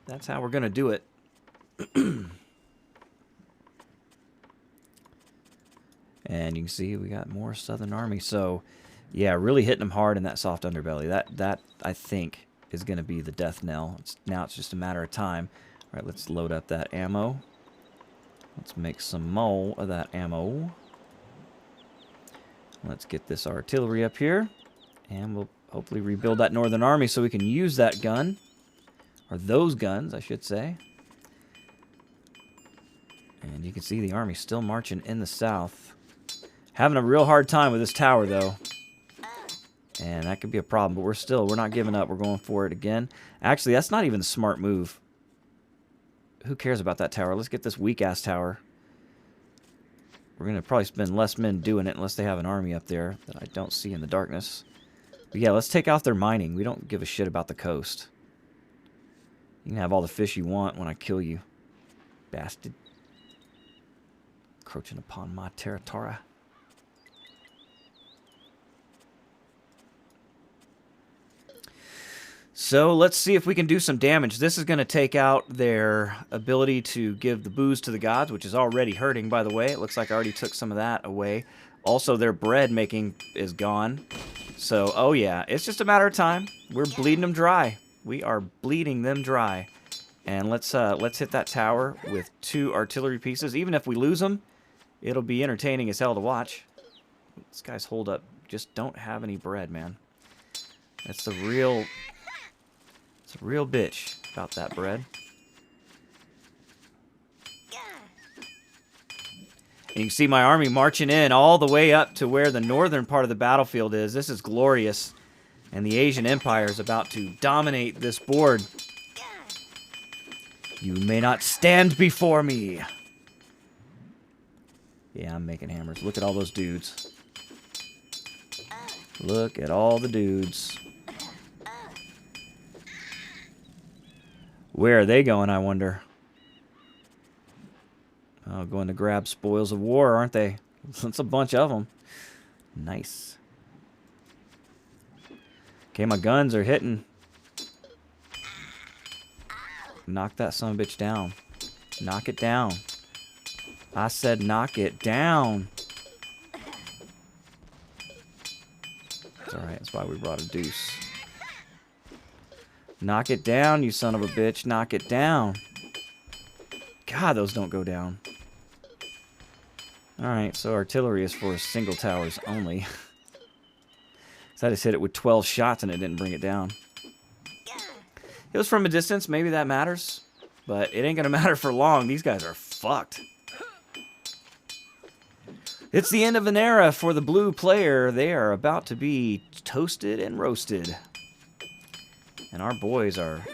That's how we're going to do it. And you can see we got more Southern Army. So, yeah, really hitting them hard in that soft underbelly. That I think, is going to be the death knell. Now it's just a matter of time. All right, let's load up that ammo. Let's make some more of that ammo. Let's get this artillery up here. And we'll hopefully rebuild that Northern Army so we can use that gun. Or those guns, I should say. And you can see the army still marching in the south. Having a real hard time with this tower, though. And that could be a problem, but we're not giving up. We're going for it again. Actually, that's not even a smart move. Who cares about that tower? Let's get this weak-ass tower. We're going to probably spend less men doing it unless they have an army up there that I don't see in the darkness. But yeah, let's take out their mining. We don't give a shit about the coast. You can have all the fish you want when I kill you. Bastard. Encroaching upon my territory. So let's see if we can do some damage. This is going to take out their ability to give the booze to the gods, which is already hurting, by the way. It looks like I already took some of that away. Also, their bread making is gone. So, oh yeah, it's just a matter of time. We're bleeding them dry. We are bleeding them dry. And let's hit that tower with 2 artillery pieces. Even if we lose them, it'll be entertaining as hell to watch. This guy's hold up just don't have any bread, man. That's the real... It's a real bitch about that bread. And you can see my army marching in all the way up to where the northern part of the battlefield is. This is glorious. And the Asian Empire is about to dominate this board. You may not stand before me. Yeah, I'm making hammers. Look at all those dudes. Look at all the dudes. Where are they going, I wonder? Oh, going to grab spoils of war, aren't they? That's a bunch of them. Nice. Okay, my guns are hitting. Knock that son of a bitch down. Knock it down. I said knock it down. It's alright, that's why we brought a deuce. Knock it down, you son of a bitch. Knock it down. God, those don't go down. Alright, so artillery is for single towers only. So I just hit it with 12 shots and it didn't bring it down. It was from a distance, maybe that matters. But it ain't gonna matter for long. These guys are fucked. It's the end of an era for the blue player. They are about to be toasted and roasted. And our boys are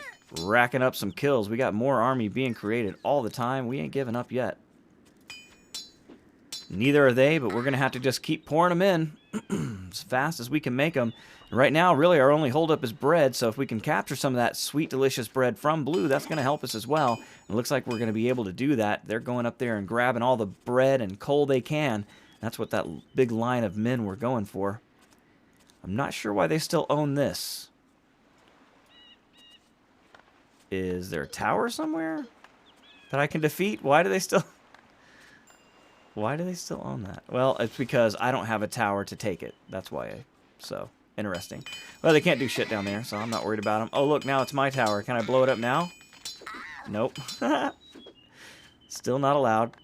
racking up some kills. We got more army being created all the time. We ain't giving up yet. Neither are they, but we're going to have to just keep pouring them in as fast as we can make them. And right now, really, our only holdup is bread, so if we can capture some of that sweet, delicious bread from blue, that's going to help us as well. It looks like we're going to be able to do that. They're going up there and grabbing all the bread and coal they can. That's what that big line of men were going for. I'm not sure why they still own this. Is there a tower somewhere that I can defeat? Why do they still... Why do they still own that? Well, it's because I don't have a tower to take it. That's why. So, interesting. Well, they can't do shit down there, so I'm not worried about them. Oh, look, now it's my tower. Can I blow it up now? Nope. Still not allowed.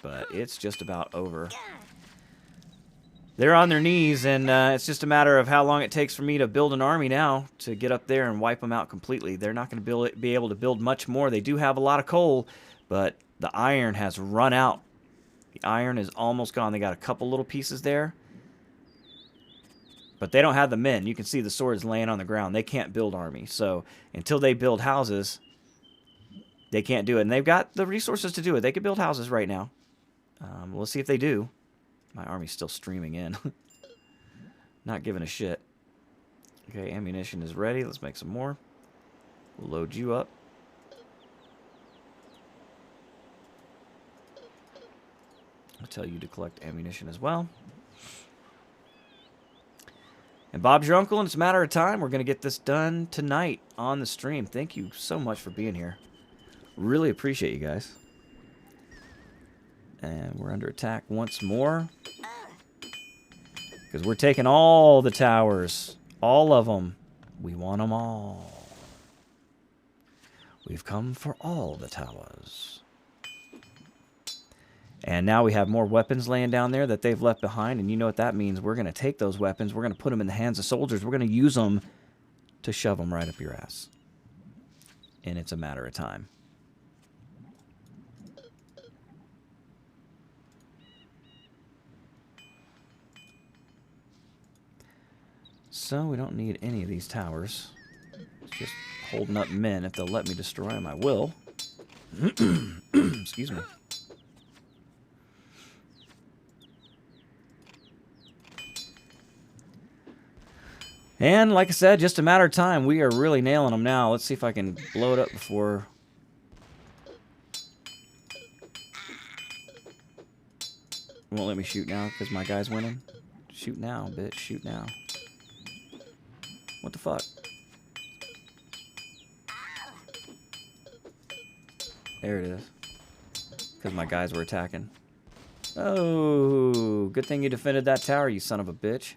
But it's just about over. They're on their knees, and it's just a matter of how long it takes for me to build an army now to get up there and wipe them out completely. They're not going to be able to build much more. They do have a lot of coal, but the iron has run out. The iron is almost gone. They got a couple little pieces there, but they don't have the men. You can see the swords laying on the ground. They can't build army, so until they build houses, they can't do it. And they've got the resources to do it. They could build houses right now. We'll see if they do. My army's still streaming in. Not giving a shit. Okay, ammunition is ready. Let's make some more. We'll load you up. I'll tell you to collect ammunition as well. And Bob's your uncle, and it's a matter of time. We're going to get this done tonight on the stream. Thank you so much for being here. Really appreciate you guys. And we're under attack once more. Because we're taking all the towers. All of them. We want them all. We've come for all the towers. And now we have more weapons laying down there that they've left behind. And you know what that means. We're going to take those weapons. We're going to put them in the hands of soldiers. We're going to use them to shove them right up your ass. And it's a matter of time. So we don't need any of these towers. It's just holding up men. If they'll let me destroy them, I will. Excuse me. And like I said, just a matter of time. We are really nailing them now. Let's see if I can blow it up before... It won't let me shoot now because my guy's winning. Shoot now, bitch. Shoot now. What the fuck? There it is. Because my guys were attacking. Oh, good thing you defended that tower, you son of a bitch.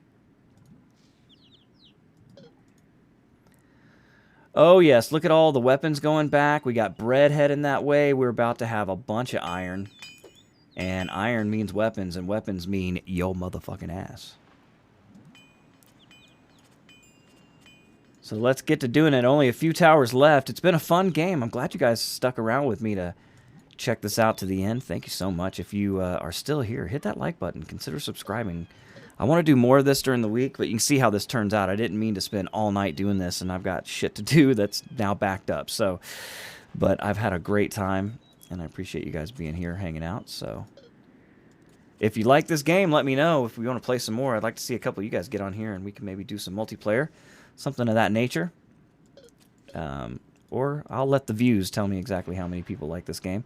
Oh, yes. Look at all the weapons going back. We got bread heading that way. We're about to have a bunch of iron. And iron means weapons, and weapons mean yo motherfucking ass. So let's get to doing it. Only a few towers left. It's been a fun game. I'm glad you guys stuck around with me to check this out to the end. Thank you so much. If you are still here, hit that like button. Consider subscribing. I want to do more of this during the week, but you can see how this turns out. I didn't mean to spend all night doing this, and I've got shit to do that's now backed up. So, but I've had a great time, and I appreciate you guys being here, hanging out. So if you like this game, let me know. If we want to play some more, I'd like to see a couple of you guys get on here, and we can maybe do some multiplayer. Something of that nature. Or I'll let the views tell me exactly how many people like this game.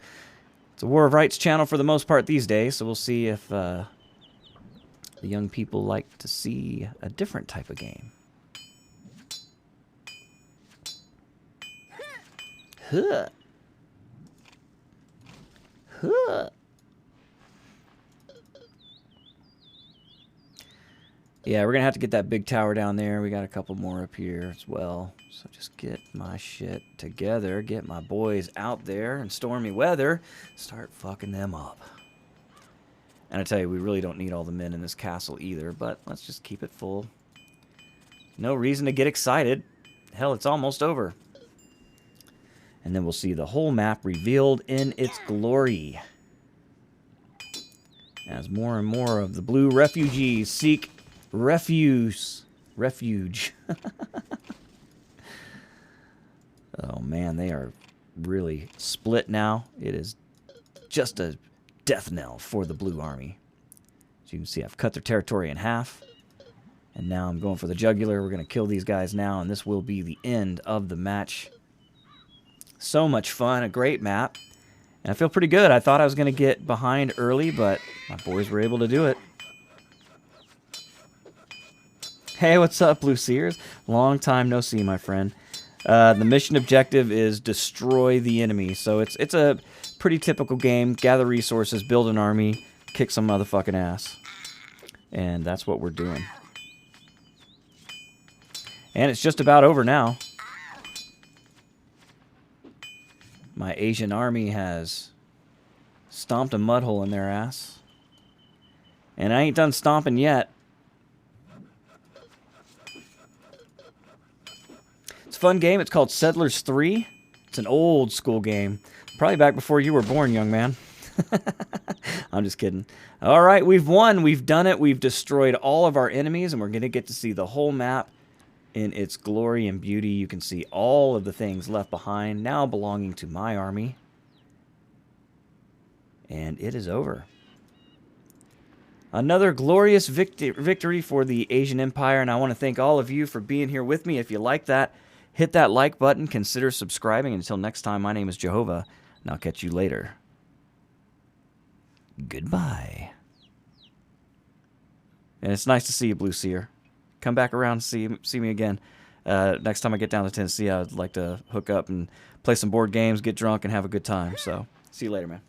It's a War of Rights channel for the most part these days, so we'll see if the young people like to see a different type of game. Huh. Huh. Yeah, we're going to have to get that big tower down there. We got a couple more up here as well. So just get my shit together. Get my boys out there in stormy weather. Start fucking them up. And I tell you, we really don't need all the men in this castle either. But let's just keep it full. No reason to get excited. Hell, it's almost over. And then we'll see the whole map revealed in its glory. As more and more of the blue refugees seek refuge. Oh man, they are really split now. It is just a death knell for the blue army. As you can see, I've cut their territory in half. And now I'm going for the jugular. We're going to kill these guys now, and this will be the end of the match. So much fun, a great map. And I feel pretty good. I thought I was going to get behind early, but my boys were able to do it. Hey, what's up, Blue Sears? Long time no see, my friend. The mission objective is destroy the enemy. So it's a pretty typical game. Gather resources, build an army, kick some motherfucking ass. And that's what we're doing. And it's just about over now. My Asian army has stomped a mud hole in their ass. And I ain't done stomping yet. It's a fun game. It's called Settlers 3. It's an old school game. Probably back before you were born, young man. I'm just kidding. All right, we've won. We've done it. We've destroyed all of our enemies, and we're going to get to see the whole map in its glory and beauty. You can see all of the things left behind now belonging to my army. And it is over. Another glorious victory for the Asian Empire, and I want to thank all of you for being here with me. If you like that, hit that like button, consider subscribing. Until next time, my name is JOEHOVA, and I'll catch you later. Goodbye. And it's nice to see you, Blue Seer. Come back around and see me again. Next time I get down to Tennessee, I'd like to hook up and play some board games, get drunk, and have a good time. So, see you later, man.